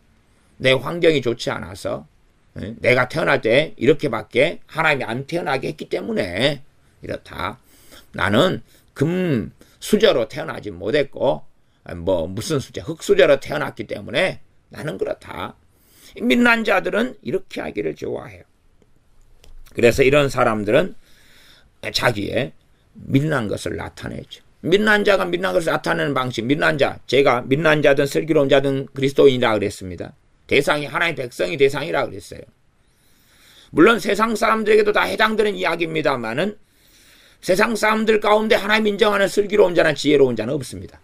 내 환경이 좋지 않아서 내가 태어날 때 이렇게밖에 하나님이 안 태어나게 했기 때문에 이렇다. 나는 금 수저로 태어나지 못했고 무슨 수저 흙수저로 태어났기 때문에 나는 그렇다. 민난 자들은 이렇게 하기를 좋아해요. 그래서 이런 사람들은 자기의 민난 것을 나타내죠. 민난 자가 민난 것을 나타내는 방식, 민난 자, 제가 민난 자든 슬기로운 자든 그리스도인이라 그랬습니다. 대상이 하나님의 백성이 대상이라 그랬어요. 물론 세상 사람들에게도 다 해당되는 이야기입니다만은 세상 사람들 가운데 하나님 인정하는 슬기로운 자나 지혜로운 자는 없습니다.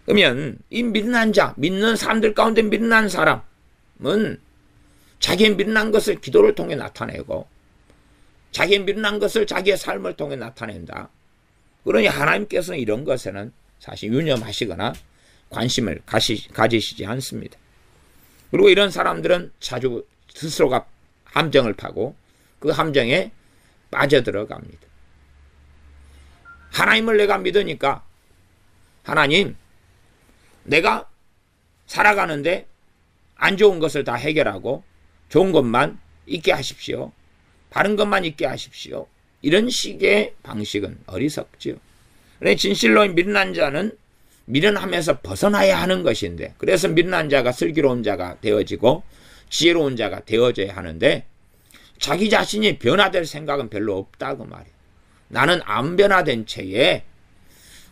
그러면 이 민난 자, 믿는 사람들 가운데 민난 사람은 자기의 민난 것을 기도를 통해 나타내고 자기의 민난 것을 자기의 삶을 통해 나타낸다. 그러니 하나님께서는 이런 것에는 사실 유념하시거나 관심을 가지시지 않습니다. 그리고 이런 사람들은 자주 스스로가 함정을 파고 그 함정에 빠져들어갑니다. 하나님을 내가 믿으니까 하나님, 내가 살아가는데 안 좋은 것을 다 해결하고 좋은 것만 있게 하십시오. 바른 것만 있게 하십시오. 이런 식의 방식은 어리석지요. 그래 진실로인 민난 자는 미련함에서 벗어나야 하는 것인데 그래서 민난 자가 슬기로운 자가 되어지고 지혜로운 자가 되어져야 하는데 자기 자신이 변화될 생각은 별로 없다고 말이에요. 나는 안 변화된 채에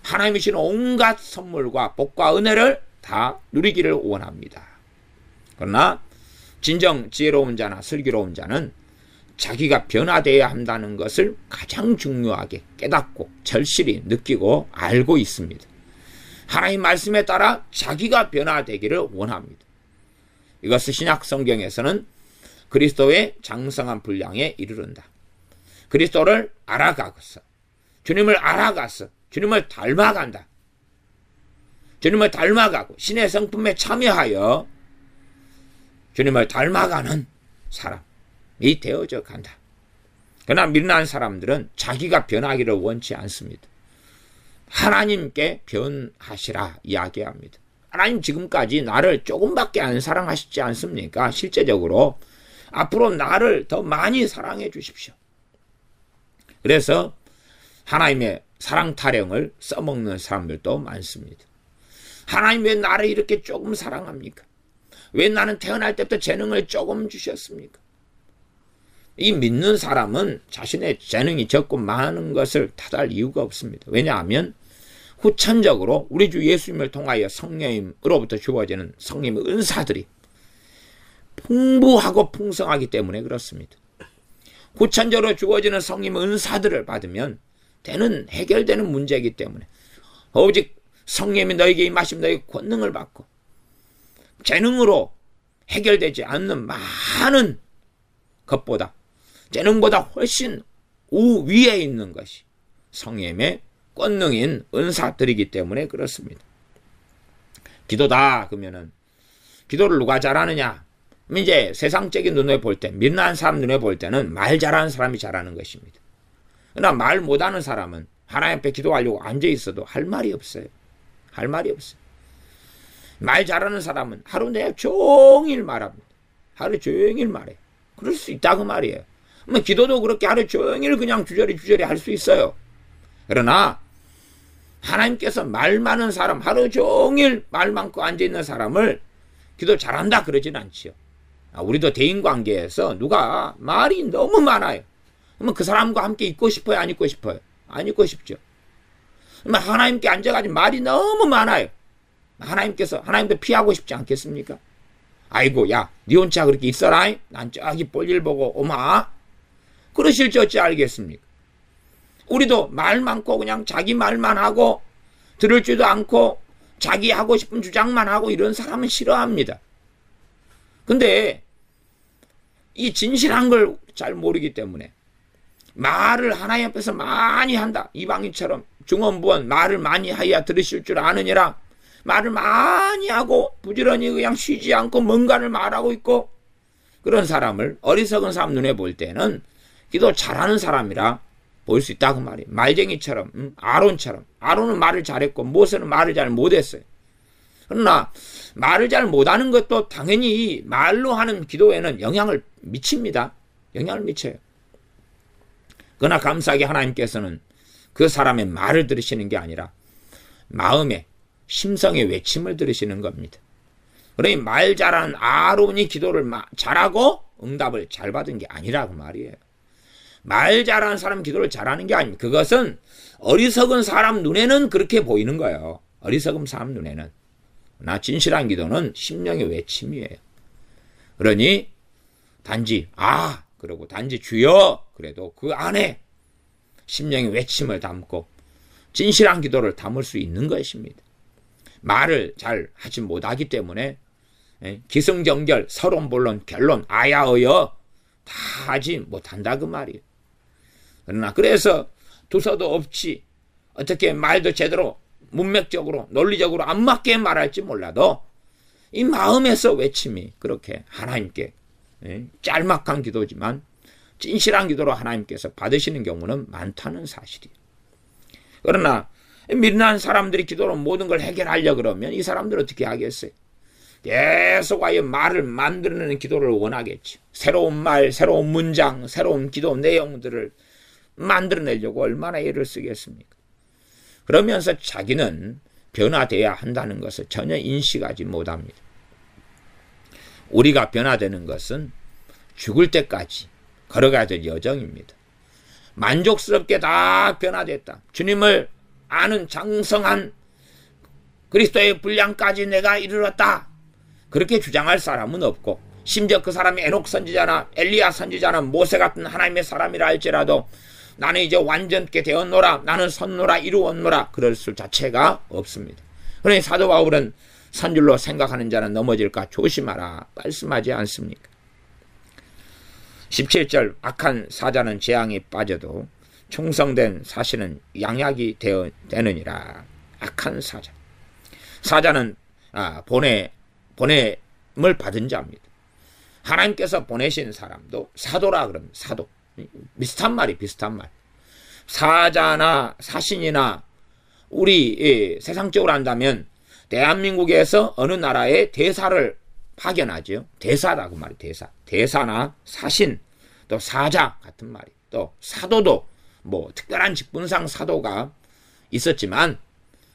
하나님이 주신 온갖 선물과 복과 은혜를 다 누리기를 원합니다. 그러나 진정 지혜로운 자나 슬기로운 자는 자기가 변화되어야 한다는 것을 가장 중요하게 깨닫고 절실히 느끼고 알고 있습니다. 하나님 말씀에 따라 자기가 변화되기를 원합니다. 이것을 신약 성경에서는 그리스도의 장성한 분량에 이르른다. 그리스도를 알아가서 주님을 알아가서 주님을 닮아간다. 주님을 닮아가고 신의 성품에 참여하여 주님을 닮아가는 사람이 되어져 간다. 그러나 민난 사람들은 자기가 변하기를 원치 않습니다. 하나님께 변하시라 이야기합니다. 하나님 지금까지 나를 조금밖에 안 사랑하시지 않습니까? 실제적으로 앞으로 나를 더 많이 사랑해 주십시오. 그래서 하나님의 사랑 타령을 써먹는 사람들도 많습니다. 하나님 왜 나를 이렇게 조금 사랑합니까? 왜 나는 태어날 때부터 재능을 조금 주셨습니까? 이 믿는 사람은 자신의 재능이 적고 많은 것을 탓할 이유가 없습니다. 왜냐하면 후천적으로 우리 주 예수님을 통하여 성령님으로부터 주어지는 성령의 은사들이 풍부하고 풍성하기 때문에 그렇습니다. 후천적으로 주어지는 성령의 은사들을 받으면 되는 해결되는 문제이기 때문에 오직 성령이 너에게 임하시면 너에게 권능을 받고 재능으로 해결되지 않는 많은 것보다 재능보다 훨씬 우위에 있는 것이 성령의 권능인 은사들이기 때문에 그렇습니다. 기도다 그러면은 기도를 누가 잘하느냐? 이제 세상적인 눈에 볼 때, 민난 사람 눈에 볼 때는 말 잘하는 사람이 잘하는 것입니다. 그러나 말 못하는 사람은 하나님 앞에 기도하려고 앉아 있어도 할 말이 없어요. 할 말이 없어요. 말 잘하는 사람은 하루 내내 종일 말합니다. 하루 종일 말해요. 그럴 수 있다고 말이에요. 기도도 그렇게 하루 종일 그냥 주저리 할 수 있어요. 그러나 하나님께서 말 많은 사람, 하루 종일 말 많고 앉아있는 사람을 기도 잘한다 그러진 않지요. 우리도 대인관계에서 누가 말이 너무 많아요. 그러면 그 사람과 함께 있고 싶어요? 안 있고 싶어요? 안 있고 싶죠. 그러면 하나님께 앉아가지고 말이 너무 많아요. 하나님도 피하고 싶지 않겠습니까? 아이고, 야, 니 혼자 그렇게 있어라. 난 저기 볼일 보고 오마. 그러실 줄 어찌 알겠습니까? 우리도 말 많고 그냥 자기 말만 하고 들을 줄도 않고 자기 하고 싶은 주장만 하고 이런 사람은 싫어합니다. 근데 이 진실한 걸 잘 모르기 때문에 말을 하나님 앞에서 많이 한다. 이방인처럼 중언부언 말을 많이 하여야 들으실 줄 아느니라. 말을 많이 하고 부지런히 그냥 쉬지 않고 뭔가를 말하고 있고, 그런 사람을 어리석은 사람 눈에 볼 때는 기도 잘하는 사람이라 볼 수 있다고 말이에요. 말쟁이처럼, 아론처럼. 아론은 말을 잘했고 모세는 말을 잘 못했어요. 그러나 말을 잘 못하는 것도 당연히 말로 하는 기도에는 영향을 미칩니다. 영향을 미쳐요. 그러나 감사하게 하나님께서는 그 사람의 말을 들으시는 게 아니라 마음의 심성의 외침을 들으시는 겁니다. 그러니 말 잘하는 아론이 기도를 잘하고 응답을 잘 받은 게 아니라고 말이에요. 말 잘하는 사람 기도를 잘하는 게 아닙니다. 그것은 어리석은 사람 눈에는 그렇게 보이는 거예요. 어리석은 사람 눈에는. 나 진실한 기도는 심령의 외침이에요. 그러니 단지 그러고 단지 주여 그래도 그 안에 심령의 외침을 담고 진실한 기도를 담을 수 있는 것입니다. 말을 잘 하지 못하기 때문에 기승전결, 서론본론, 결론, 아야어여 다 하지 못한다 그 말이에요. 그러나 그래서 두서도 없이 어떻게 말도 제대로 문맥적으로 논리적으로 안 맞게 말할지 몰라도 이 마음에서 외침이 그렇게 하나님께 짤막한 기도지만 진실한 기도로 하나님께서 받으시는 경우는 많다는 사실이에요. 그러나 미련한 사람들이 기도로 모든 걸 해결하려고 그러면 이 사람들 어떻게 하겠어요? 계속 말을 만들어내는 기도를 원하겠죠. 새로운 말, 새로운 문장, 새로운 기도 내용들을 만들어내려고 얼마나 애를 쓰겠습니까? 그러면서 자기는 변화돼야 한다는 것을 전혀 인식하지 못합니다. 우리가 변화되는 것은 죽을 때까지 걸어가야 될 여정입니다. 만족스럽게 다 변화됐다. 주님을 아는 장성한 그리스도의 분량까지 내가 이르렀다. 그렇게 주장할 사람은 없고, 심지어 그 사람이 에녹 선지자나 엘리야 선지자나 모세 같은 하나님의 사람이라 할지라도 나는 이제 완전케 되었노라, 나는 섰노라, 이루었노라, 그럴 수 자체가 없습니다. 그러니 사도 바울은 선줄로 생각하는 자는 넘어질까 조심하라 말씀하지 않습니까? 17절 악한 사자는 재앙에 빠져도 충성된 사신은 양약이 되느니라. 악한 사자. 사자는 보냄을 받은 자입니다. 하나님께서 보내신 사람도 사도라 그럽니다. 사도. 비슷한 말. 사자나 사신이나 우리 세상적으로 한다면 대한민국에서 어느 나라의 대사를 파견하죠. 대사라고 말이에요. 대사. 대사나 사신, 또 사자 같은 말이. 또 사도도 특별한 직분상 사도가 있었지만,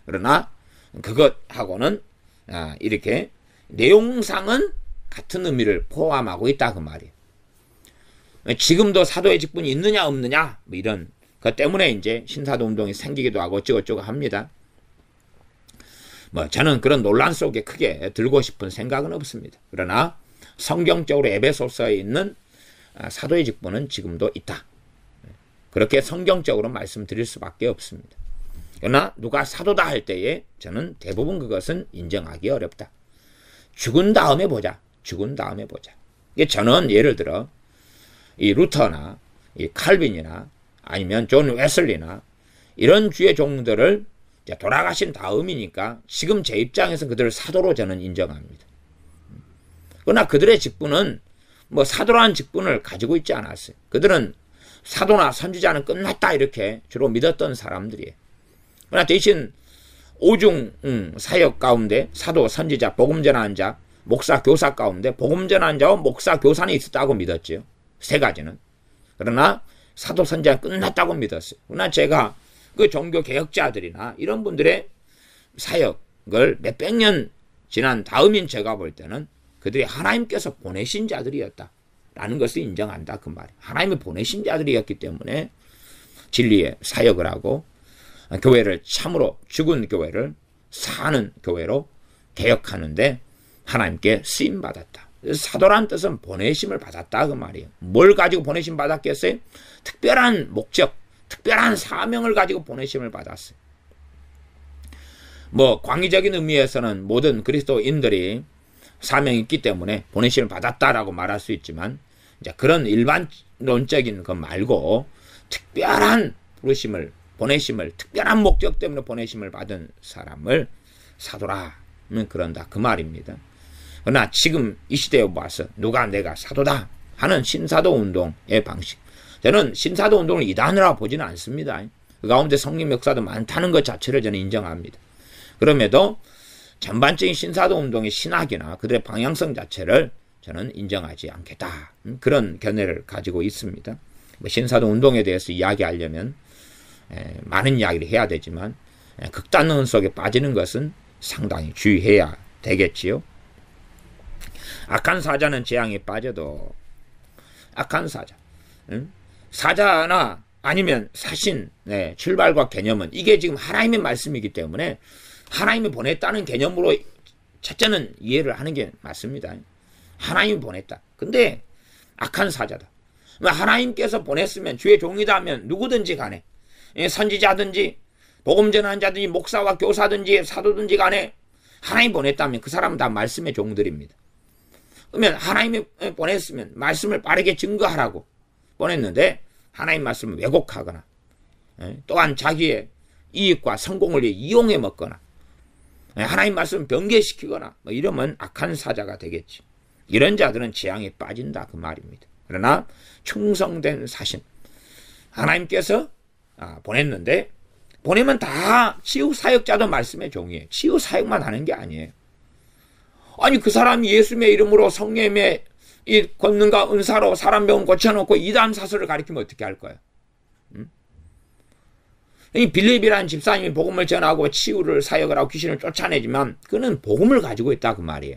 그러나 그것하고는 이렇게 내용상은 같은 의미를 포함하고 있다 그 말이에요. 지금도 사도의 직분이 있느냐 없느냐 이런 것 때문에 이제 신사도 운동이 생기기도 하고 어쩌고저쩌고 합니다. 저는 그런 논란 속에 크게 들고 싶은 생각은 없습니다. 그러나 성경적으로 에베소서에 있는 사도의 직분은 지금도 있다. 그렇게 성경적으로 말씀드릴 수밖에 없습니다. 그러나 누가 사도다 할 때에 저는 대부분 그것은 인정하기 어렵다. 죽은 다음에 보자. 저는 예를 들어 이 루터나 이 칼빈이나 아니면 존 웨슬리나 이런 주의 종들을 돌아가신 다음이니까 지금 제 입장에서 그들을 사도로 저는 인정합니다. 그러나 그들의 직분은 사도라는 직분을 가지고 있지 않았어요. 그들은 사도나 선지자는 끝났다 이렇게 주로 믿었던 사람들이에요. 그러나 대신 오중 사역 가운데 사도, 선지자, 복음 전하는 자, 목사, 교사 가운데 복음 전하는 자와 목사, 교사는 있었다고 믿었죠. 세 가지는. 그러나 사도, 선지자는 끝났다고 믿었어요. 그러나 제가 그 종교 개혁자들이나 이런 분들의 사역을 몇백 년 지난 다음인 제가 볼 때는 그들이 하나님께서 보내신 자들이었다라는 것을 인정한다 그 말이에요. 하나님이 보내신 자들이었기 때문에 진리의 사역을 하고 교회를 참으로 죽은 교회를 사는 교회로 개혁하는데 하나님께 쓰임받았다. 사도란 뜻은 보내심을 받았다 그 말이에요. 뭘 가지고 보내심 받았겠어요? 특별한 목적, 특별한 사명을 가지고 보내심을 받았어요. 뭐 광의적인 의미에서는 모든 그리스도인들이 사명이 있기 때문에 보내심을 받았다라고 말할 수 있지만 이제 그런 일반론적인 것 말고 특별한 부르심을 보내심을 특별한 목적 때문에 보내심을 받은 사람을 사도라 하면 그런다 그 말입니다. 그러나 지금 이 시대에 와서 누가 내가 사도다 하는 신사도 운동의 방식, 저는 신사도 운동을 이단이라고 보지는 않습니다. 그 가운데 성령 역사도 많다는 것 자체를 저는 인정합니다. 그럼에도 전반적인 신사도 운동의 신학이나 그들의 방향성 자체를 저는 인정하지 않겠다 그런 견해를 가지고 있습니다. 신사도 운동에 대해서 이야기하려면 많은 이야기를 해야 되지만 극단론 속에 빠지는 것은 상당히 주의해야 되겠지요. 악한 사자는 재앙에 빠져도 악한 사자, 사자나 아니면 사신 출발과 개념은 이게 지금 하나님의 말씀이기 때문에 하나님이 보냈다는 개념으로 첫째는 이해를 하는 게 맞습니다. 하나님이 보냈다. 근데 악한 사자다. 하나님께서 보냈으면 주의 종이다 하면 누구든지 간에 선지자든지 복음 전하는 자든지 목사와 교사든지 사도든지 간에 하나님 보냈다면 그 사람은 다 말씀의 종들입니다. 그러면 하나님이 보냈으면 말씀을 빠르게 증거하라고 보냈는데 하나님 말씀을 왜곡하거나 또한 자기의 이익과 성공을 위해 이용해 먹거나 하나님 말씀을 변개시키거나 뭐 이러면 악한 사자가 되겠지. 이런 자들은 재앙에 빠진다 그 말입니다. 그러나 충성된 사신 하나님께서 보냈는데 보내면 다 치유사역자도 말씀의 종이에요. 치유사역만 하는 게 아니에요. 아니 그 사람이 예수님의 이름으로 성령의 이 권능과 은사로 사람 병을 고쳐놓고 이단사설을 가리키면 어떻게 할 거예요? 이 빌립이라는 집사님이 복음을 전하고 치유를 사역을 하고 귀신을 쫓아내지만 그는 복음을 가지고 있다 그 말이에요.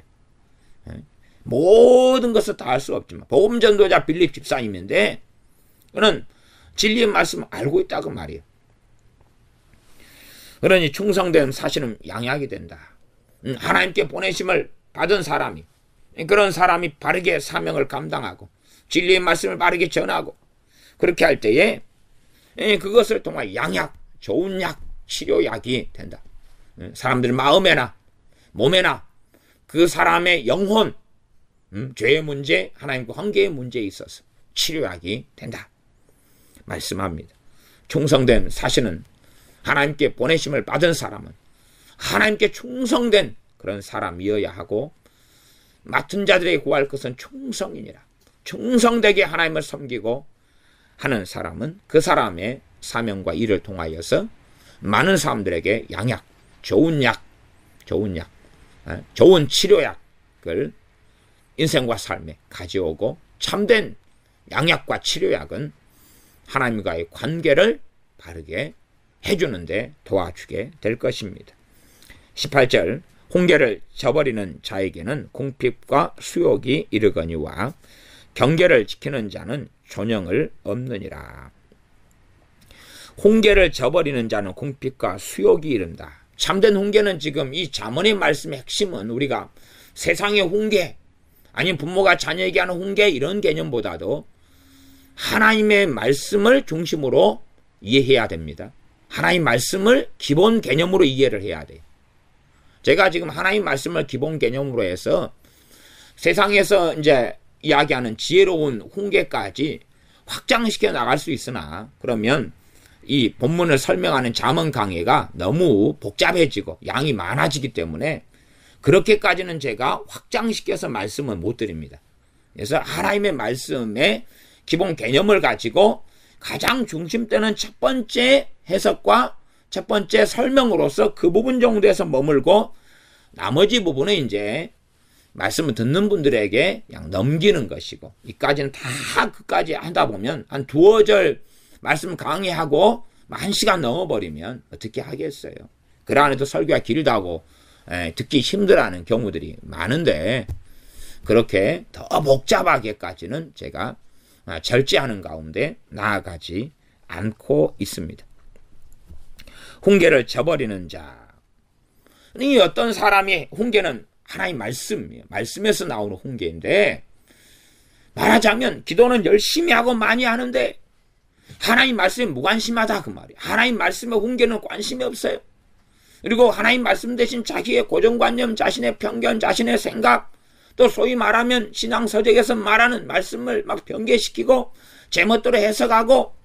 모든 것을 다 할 수 없지만 복음 전도자 빌립 집사님인데 그는 진리의 말씀을 알고 있다 그 말이에요. 그러니 충성된 사실은 양약이 된다. 하나님께 보내심을 받은 사람이 그런 사람이 바르게 사명을 감당하고 진리의 말씀을 바르게 전하고 그렇게 할 때에 그것을 통해 양약, 좋은 약, 치료약이 된다. 사람들 마음에나 몸에나 그 사람의 영혼, 죄의 문제, 하나님과 관계의 문제에 있어서 치료약이 된다. 말씀합니다. 충성된 사신은 하나님께 보내심을 받은 사람은 하나님께 충성된 그런 사람이어야 하고 맡은 자들에게 구할 것은 충성이니라. 충성되게 하나님을 섬기고 하는 사람은 그 사람의 사명과 일을 통하여서 많은 사람들에게 양약, 좋은 치료약을 인생과 삶에 가져오고 참된 양약과 치료약은 하나님과의 관계를 바르게 해주는데 도와주게 될 것입니다. 18절 홍계를 저버리는 자에게는 궁핍과 수욕이 이르거니와 경계를 지키는 자는 존영을 얻느니라. 홍계를 저버리는 자는 궁핍과 수욕이 이른다. 참된 홍계는 지금 이 잠언의 말씀의 핵심은 우리가 세상의 홍계 아니면 부모가 자녀에게 하는 홍계 이런 개념보다도 하나님의 말씀을 중심으로 이해해야 됩니다. 하나님 말씀을 기본 개념으로 이해를 해야 돼요. 제가 지금 하나님 말씀을 기본 개념으로 해서 세상에서 이제 이야기하는 지혜로운 홍계까지 확장시켜 나갈 수 있으나 그러면 이 본문을 설명하는 잠언 강해가 너무 복잡해지고 양이 많아지기 때문에 그렇게까지는 제가 확장시켜서 말씀을 못 드립니다. 그래서 하나님의 말씀의 기본 개념을 가지고 가장 중심되는 첫 번째 해석과 첫 번째 설명으로서 그 부분 정도에서 머물고 나머지 부분은 이제 말씀을 듣는 분들에게 그냥 넘기는 것이고 이까지는 다 끝까지 하다 보면 한 두어 절 말씀 강의하고 한 시간 넘어버리면 어떻게 하겠어요? 그 안에도 설교가 길다고 듣기 힘들어하는 경우들이 많은데 그렇게 더 복잡하게까지는 제가 절제하는 가운데 나아가지 않고 있습니다. 훈계를 저버리는 자. 이 어떤 사람이 훈계는 하나님 말씀이에요. 말씀에서 나오는 훈계인데 말하자면 기도는 열심히 하고 많이 하는데 하나님 말씀에 무관심하다 그 말이에요. 하나님 말씀에 훈계는 관심이 없어요. 그리고 하나님 말씀 대신 자기의 고정관념, 자신의 편견, 자신의 생각, 또 소위 말하면 신앙서적에서 말하는 말씀을 막 변개시키고 제멋대로 해석하고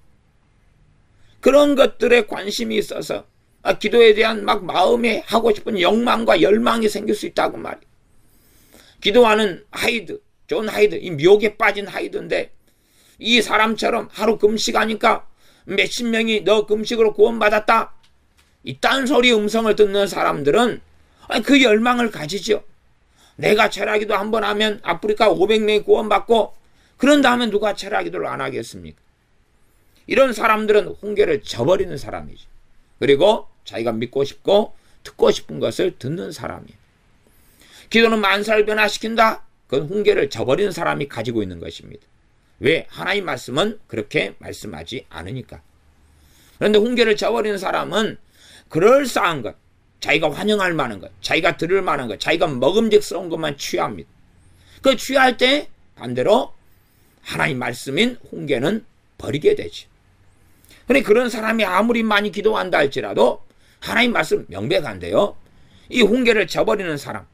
그런 것들에 관심이 있어서 기도에 대한 막 마음에 하고 싶은 욕망과 열망이 생길 수 있다고 말이에요. 기도하는 하이드, 존 하이드, 이 미혹에 빠진 하이드인데 이 사람처럼 하루 금식하니까 몇십 명이 너 금식으로 구원받았다. 이 딴소리 음성을 듣는 사람들은 그 열망을 가지죠. 내가 철학기도 한번 하면 아프리카 500명이 구원받고 그런 다음에 누가 철학기도를 안 하겠습니까? 이런 사람들은 훈계를 저버리는 사람이죠. 그리고 자기가 믿고 싶고 듣고 싶은 것을 듣는 사람이에요. 기도는 만사를 변화시킨다. 그건 훈계를 저버리는 사람이 가지고 있는 것입니다. 왜? 하나님 말씀은 그렇게 말씀하지 않으니까. 그런데 훈계를 저버리는 사람은 그럴싸한 것, 자기가 환영할 만한 것, 자기가 들을 만한 것, 자기가 먹음직스러운 것만 취합니다. 그 취할 때 반대로 하나님 말씀인 훈계는 버리게 되죠. 그런데 그런 사람이 아무리 많이 기도한다 할지라도 하나님 말씀 명백한데요. 이 훈계를 저버리는 사람,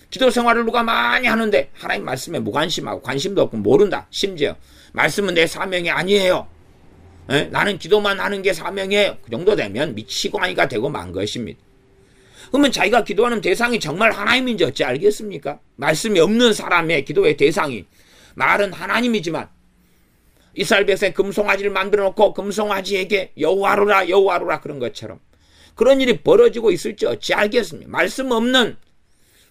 기도 생활을 누가 많이 하는데 하나님 말씀에 무관심하고 관심도 없고 모른다. 심지어 말씀은 내 사명이 아니에요. 나는 기도만 하는 게 사명이에요. 그 정도 되면 미치광이가 되고 만 것입니다. 그러면 자기가 기도하는 대상이 정말 하나님인지 어찌 알겠습니까? 말씀이 없는 사람의 기도의 대상이 말은 하나님이지만 이스라엘 백성의 금송아지를 만들어 놓고 금송아지에게 여호와로라 여호와로라 그런 것처럼 그런 일이 벌어지고 있을지 어찌 알겠습니까? 말씀 없는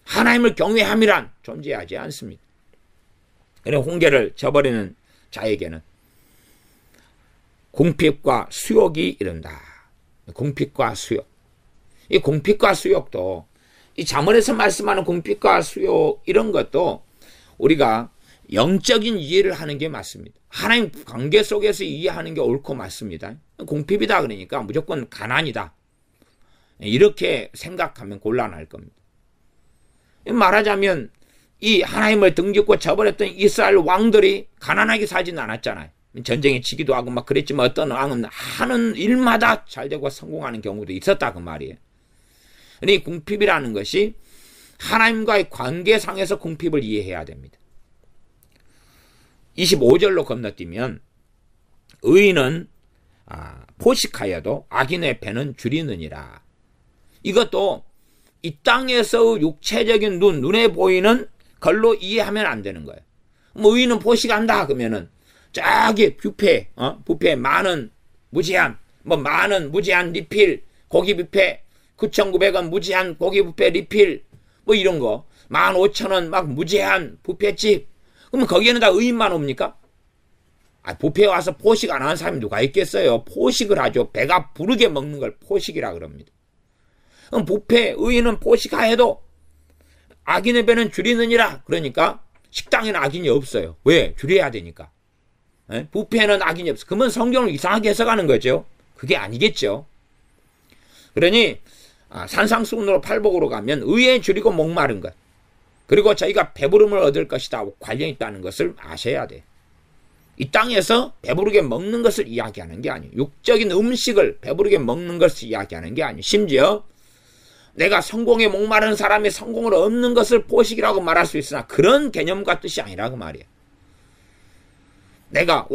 하나님을 경외함이란 존재하지 않습니다. 그래서 훈계를 저버리는 자에게는 궁핍과 수욕이 이른다. 궁핍과 수욕. 이 궁핍과 수욕도 이 잠언에서 말씀하는 궁핍과 수욕 이런 것도 우리가 영적인 이해를 하는 게 맞습니다. 하나님 관계 속에서 이해하는 게 옳고 맞습니다. 궁핍이다 그러니까 무조건 가난이다. 이렇게 생각하면 곤란할 겁니다. 말하자면 이 하나님을 등짓고 저버렸던 이스라엘 왕들이 가난하게 살지는 않았잖아요. 전쟁에 지기도 하고 막 그랬지만 어떤 왕은 하는 일마다 잘 되고 성공하는 경우도 있었다 그 말이에요. 이 궁핍이라는 것이 하나님과의 관계상에서 궁핍을 이해해야 됩니다. 25절로 건너뛰면 의인은 포식하여도 악인의 배는 줄이느니라. 이것도 이 땅에서 육체적인 눈에 보이는 걸로 이해하면 안 되는 거예요. 뭐 의인은 포식한다 그러면은 저기 뷔페 많은 무제한 많은 무제한 리필 고기 뷔페 9,900원 무제한 고기 뷔페 리필 뭐 이런 거 15,000원 막 무제한 뷔페집 그러면 거기에는 다 의인만 옵니까? 뷔페에 와서 포식 안 하는 사람이 누가 있겠어요? 포식을 하죠. 배가 부르게 먹는 걸 포식이라 그럽니다. 그럼 뷔페 의인은 포식하여도 악인의 배는 줄이느니라. 그러니까 식당에는 악인이 없어요. 왜? 줄여야 되니까. 뷔페는 악인이 없어. 그러면 성경을 이상하게 해석하는 거죠. 그게 아니겠죠. 그러니 산상수훈으로 팔복으로 가면 의에 줄이고 목마른 것 그리고 저희가 배부름을 얻을 것이다 하고 관련이 있다는 것을 아셔야 돼요. 이 땅에서 배부르게 먹는 것을 이야기하는 게 아니에요. 육적인 음식을 배부르게 먹는 것을 이야기하는 게 아니에요. 심지어 내가 성공에 목마른 사람이 성공을 얻는 것을 포식이라고 말할 수 있으나 그런 개념과 뜻이 아니라고 말이에요. 내가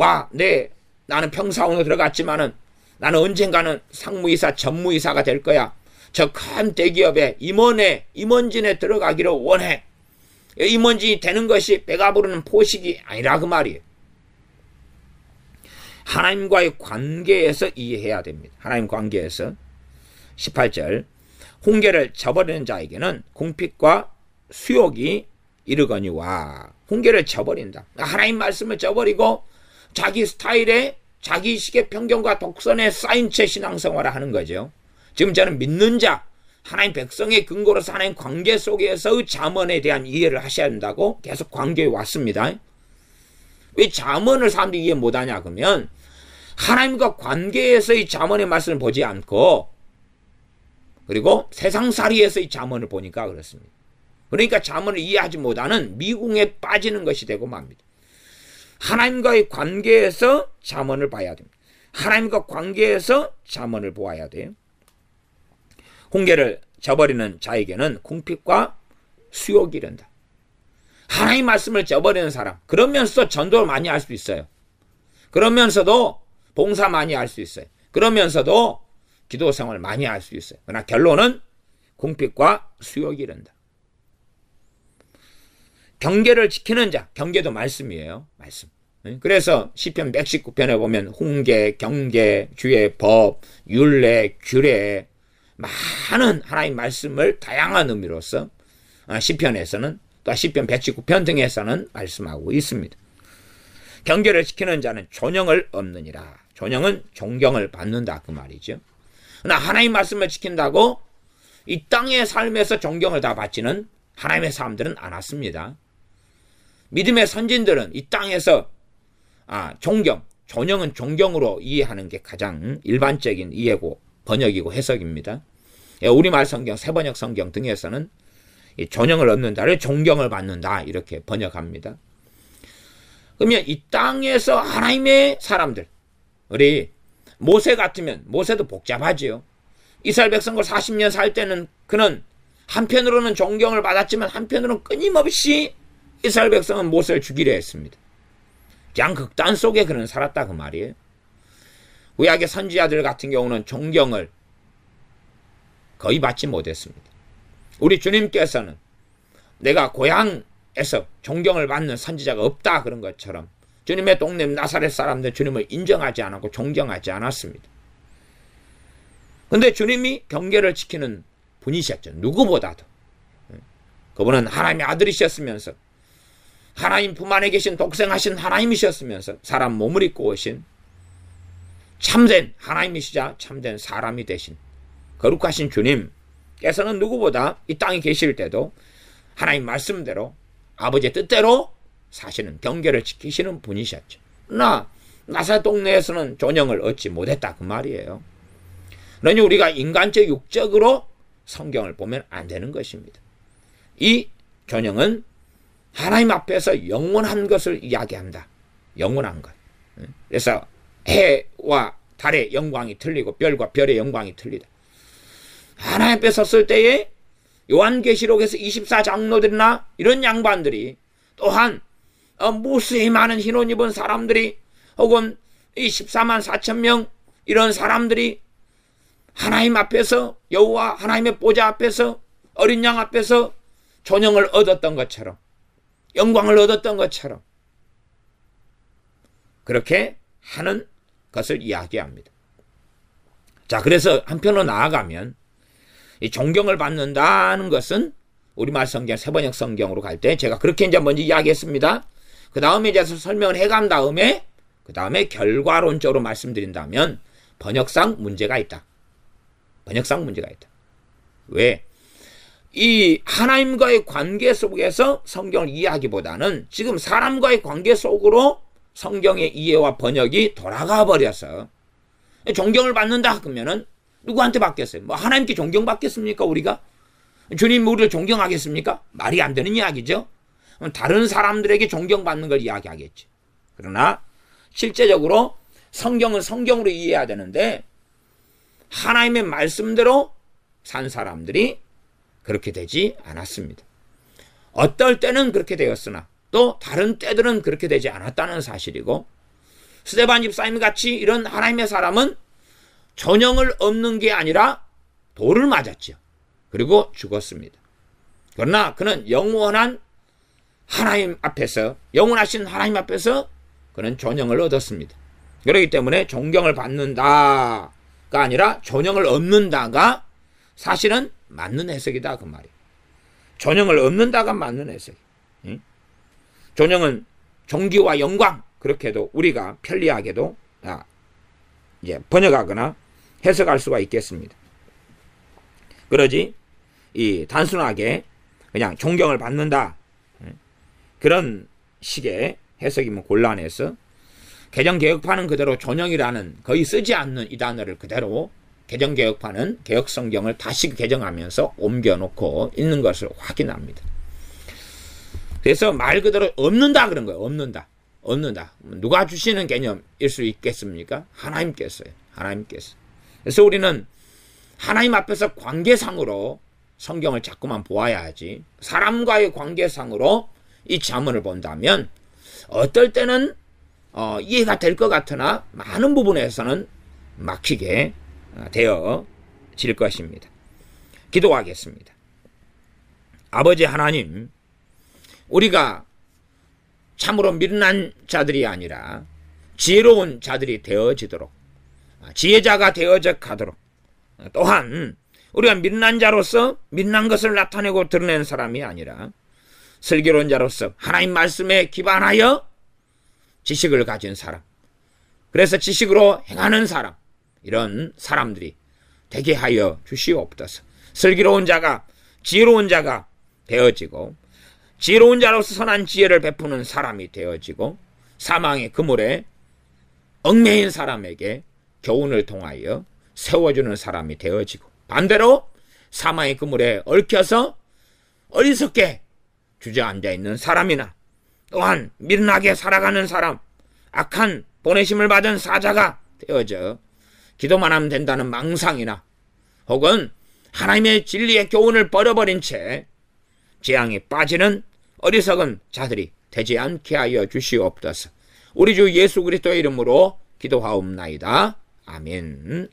나는 평사원으로 들어갔지만은 나는 언젠가는 상무이사 전무이사가 될 거야. 저 큰 대기업에 임원진에 들어가기를 원해. 임원진이 되는 것이 배가 부르는 포식이 아니라 그 말이에요. 하나님과의 관계에서 이해해야 됩니다. 하나님 관계에서 18절 훈계를 저버리는 자에게는 궁핍과 수욕이 이르거니와 훈계를 저버린다. 하나님 말씀을 저버리고 자기 스타일에 자기식의 편견과 독선에 쌓인 채 신앙생활을 하는 거죠. 지금 저는 믿는 자, 하나님 백성의 근거로서 하나님 관계 속에서의 잠언에 대한 이해를 하셔야 한다고 계속 관계에 왔습니다. 왜 잠언을 사람들이 이해 못하냐 그러면 하나님과 관계에서의 잠언의 말씀을 보지 않고 그리고 세상살이에서의 잠언을 보니까 그렇습니다. 그러니까 잠언을 이해하지 못하는 미궁에 빠지는 것이 되고 맙니다. 하나님과의 관계에서 잠언을 봐야 됩니다. 하나님과 관계에서 잠언을 보아야 돼요. 훈계를 저버리는 자에게는 궁핍과 수욕이 이른다. 하나님 말씀을 저버리는 사람, 그러면서도 전도를 많이 할 수 있어요. 그러면서도 봉사 많이 할 수 있어요. 그러면서도 기도 생활을 많이 할 수 있어요. 그러나 결론은 궁핍과 수욕이 이른다. 경계를 지키는 자, 경계도 말씀이에요. 말씀. 그래서 시편 119편에 보면 훈계, 경계, 주의 법, 율례, 규례 많은 하나님 말씀을 다양한 의미로서 시편에서는 또 시편 119편 등에서는 말씀하고 있습니다. 경계를 지키는 자는 존영을 얻느니라. 존영은 존경을 받는다 그 말이죠. 그러나 하나님 말씀을 지킨다고 이 땅의 삶에서 존경을 다 받지는 하나님의 사람들은 않았습니다. 믿음의 선진들은 이 땅에서 존영은 존경으로 이해하는 게 가장 일반적인 이해고 번역이고 해석입니다. 우리말 성경, 새번역 성경 등에서는 이 존영을 얻는다를 존경을 받는다 이렇게 번역합니다. 그러면 이 땅에서 하나님의 사람들, 우리 모세 같으면 모세도 복잡하지요. 이스라엘 백성과 40년 살 때는 그는 한편으로는 존경을 받았지만 한편으로는 끊임없이 이스라엘 백성은 모세를 죽이려 했습니다. 양극단 속에 그는 살았다 그 말이에요. 구약의 선지자들 같은 경우는 존경을 거의 받지 못했습니다. 우리 주님께서는 내가 고향에서 존경을 받는 선지자가 없다 그런 것처럼 주님의 동네 나사렛 사람들 주님을 인정하지 않았고 존경하지 않았습니다. 그런데 주님이 경계를 지키는 분이셨죠. 누구보다도. 그분은 하나님의 아들이셨으면서 하나님 품 안에 계신 독생하신 하나님이셨으면서 사람 몸을 입고 오신 참된 하나님이시자 참된 사람이 되신 거룩하신 주님께서는 누구보다 이 땅에 계실 때도 하나님 말씀대로 아버지의 뜻대로 사시는 경계를 지키시는 분이셨죠. 그러나 나사렛 동네에서는 존영을 얻지 못했다 그 말이에요. 그러니 우리가 인간적 육적으로 성경을 보면 안 되는 것입니다. 이 존영은 하나님 앞에서 영원한 것을 이야기한다. 영원한 것. 그래서 해와 달의 영광이 틀리고 별과 별의 영광이 틀리다. 하나님 앞에 섰을 때에 요한계시록에서 24장로들이나 이런 양반들이 또한 무수히 많은 흰옷 입은 사람들이 혹은 이 14만 4천 명 이런 사람들이 하나님 앞에서 여호와 하나님의 보좌 앞에서 어린 양 앞에서 존영을 얻었던 것처럼 영광을 얻었던 것처럼 그렇게 하는 것을 이야기합니다. 자, 그래서 한편으로 나아가면 이 존경을 받는다는 것은 우리말 성경 새번역 성경으로 갈 때 제가 그렇게 이제 먼저 이야기했습니다. 그 다음에 이제 설명을 해간 다음에 그 다음에 결과론적으로 말씀드린다면 번역상 문제가 있다. 번역상 문제가 있다. 왜? 이 하나님과의 관계 속에서 성경을 이해하기보다는 지금 사람과의 관계 속으로 성경의 이해와 번역이 돌아가 버려서 존경을 받는다 그러면은 누구한테 받겠어요? 뭐 하나님께 존경받겠습니까 우리가? 주님 우리를 존경하겠습니까? 말이 안 되는 이야기죠. 다른 사람들에게 존경받는 걸 이야기하겠지. 그러나 실제적으로 성경은 성경으로 이해해야 되는데 하나님의 말씀대로 산 사람들이 그렇게 되지 않았습니다. 어떨 때는 그렇게 되었으나 또 다른 때들은 그렇게 되지 않았다는 사실이고 스데반 집사님 같이 이런 하나님의 사람은 존영을 얻는 게 아니라 돌을 맞았죠. 그리고 죽었습니다. 그러나 그는 영원한 하나님 앞에서 영원하신 하나님 앞에서 그는 존영을 얻었습니다. 그렇기 때문에 존경을 받는다가 아니라 존영을 얻는다가 사실은 맞는 해석이다 그 말이에요. 존영을 얻는다가 맞는 해석. 존영은 존귀와 영광 그렇게도 우리가 편리하게도 이제 번역하거나 해석할 수가 있겠습니다. 그러지 이 단순하게 그냥 존경을 받는다 그런 식의 해석이면 곤란해서 개정개혁파는 그대로 존영이라는 거의 쓰지 않는 이 단어를 그대로 개정개혁파는 개혁성경을 다시 개정하면서 옮겨놓고 있는 것을 확인합니다. 그래서 말 그대로 없는다 그런 거예요. 없는다. 누가 주시는 개념일 수 있겠습니까? 하나님께서요. 하나님께서. 그래서 우리는 하나님 앞에서 관계상으로 성경을 자꾸만 보아야 하지, 사람과의 관계상으로 이 자문을 본다면 어떨 때는 이해가 될 것 같으나 많은 부분에서는 막히게 되어질 것입니다. 기도하겠습니다. 아버지 하나님, 우리가 참으로 미련한 자들이 아니라 지혜로운 자들이 되어지도록, 지혜자가 되어져 가도록, 또한 우리가 미련한 자로서 미련한 것을 나타내고 드러낸 사람이 아니라 슬기로운 자로서 하나님 말씀에 기반하여 지식을 가진 사람, 그래서 지식으로 행하는 사람, 이런 사람들이 되게 하여 주시옵소서. 슬기로운 자가 지혜로운 자가 되어지고, 지혜로운 자로서 선한 지혜를 베푸는 사람이 되어지고, 사망의 그물에 얽매인 사람에게 교훈을 통하여 세워주는 사람이 되어지고, 반대로 사망의 그물에 얽혀서 어리석게 주저앉아 있는 사람이나, 또한 미련하게 살아가는 사람, 악한 보내심을 받은 사자가 되어져 기도만 하면 된다는 망상이나, 혹은 하나님의 진리의 교훈을 버려버린 채 재앙에 빠지는 어리석은 자들이 되지 않게 하여 주시옵소서. 우리 주 예수 그리스도의 이름으로 기도하옵나이다. 아멘.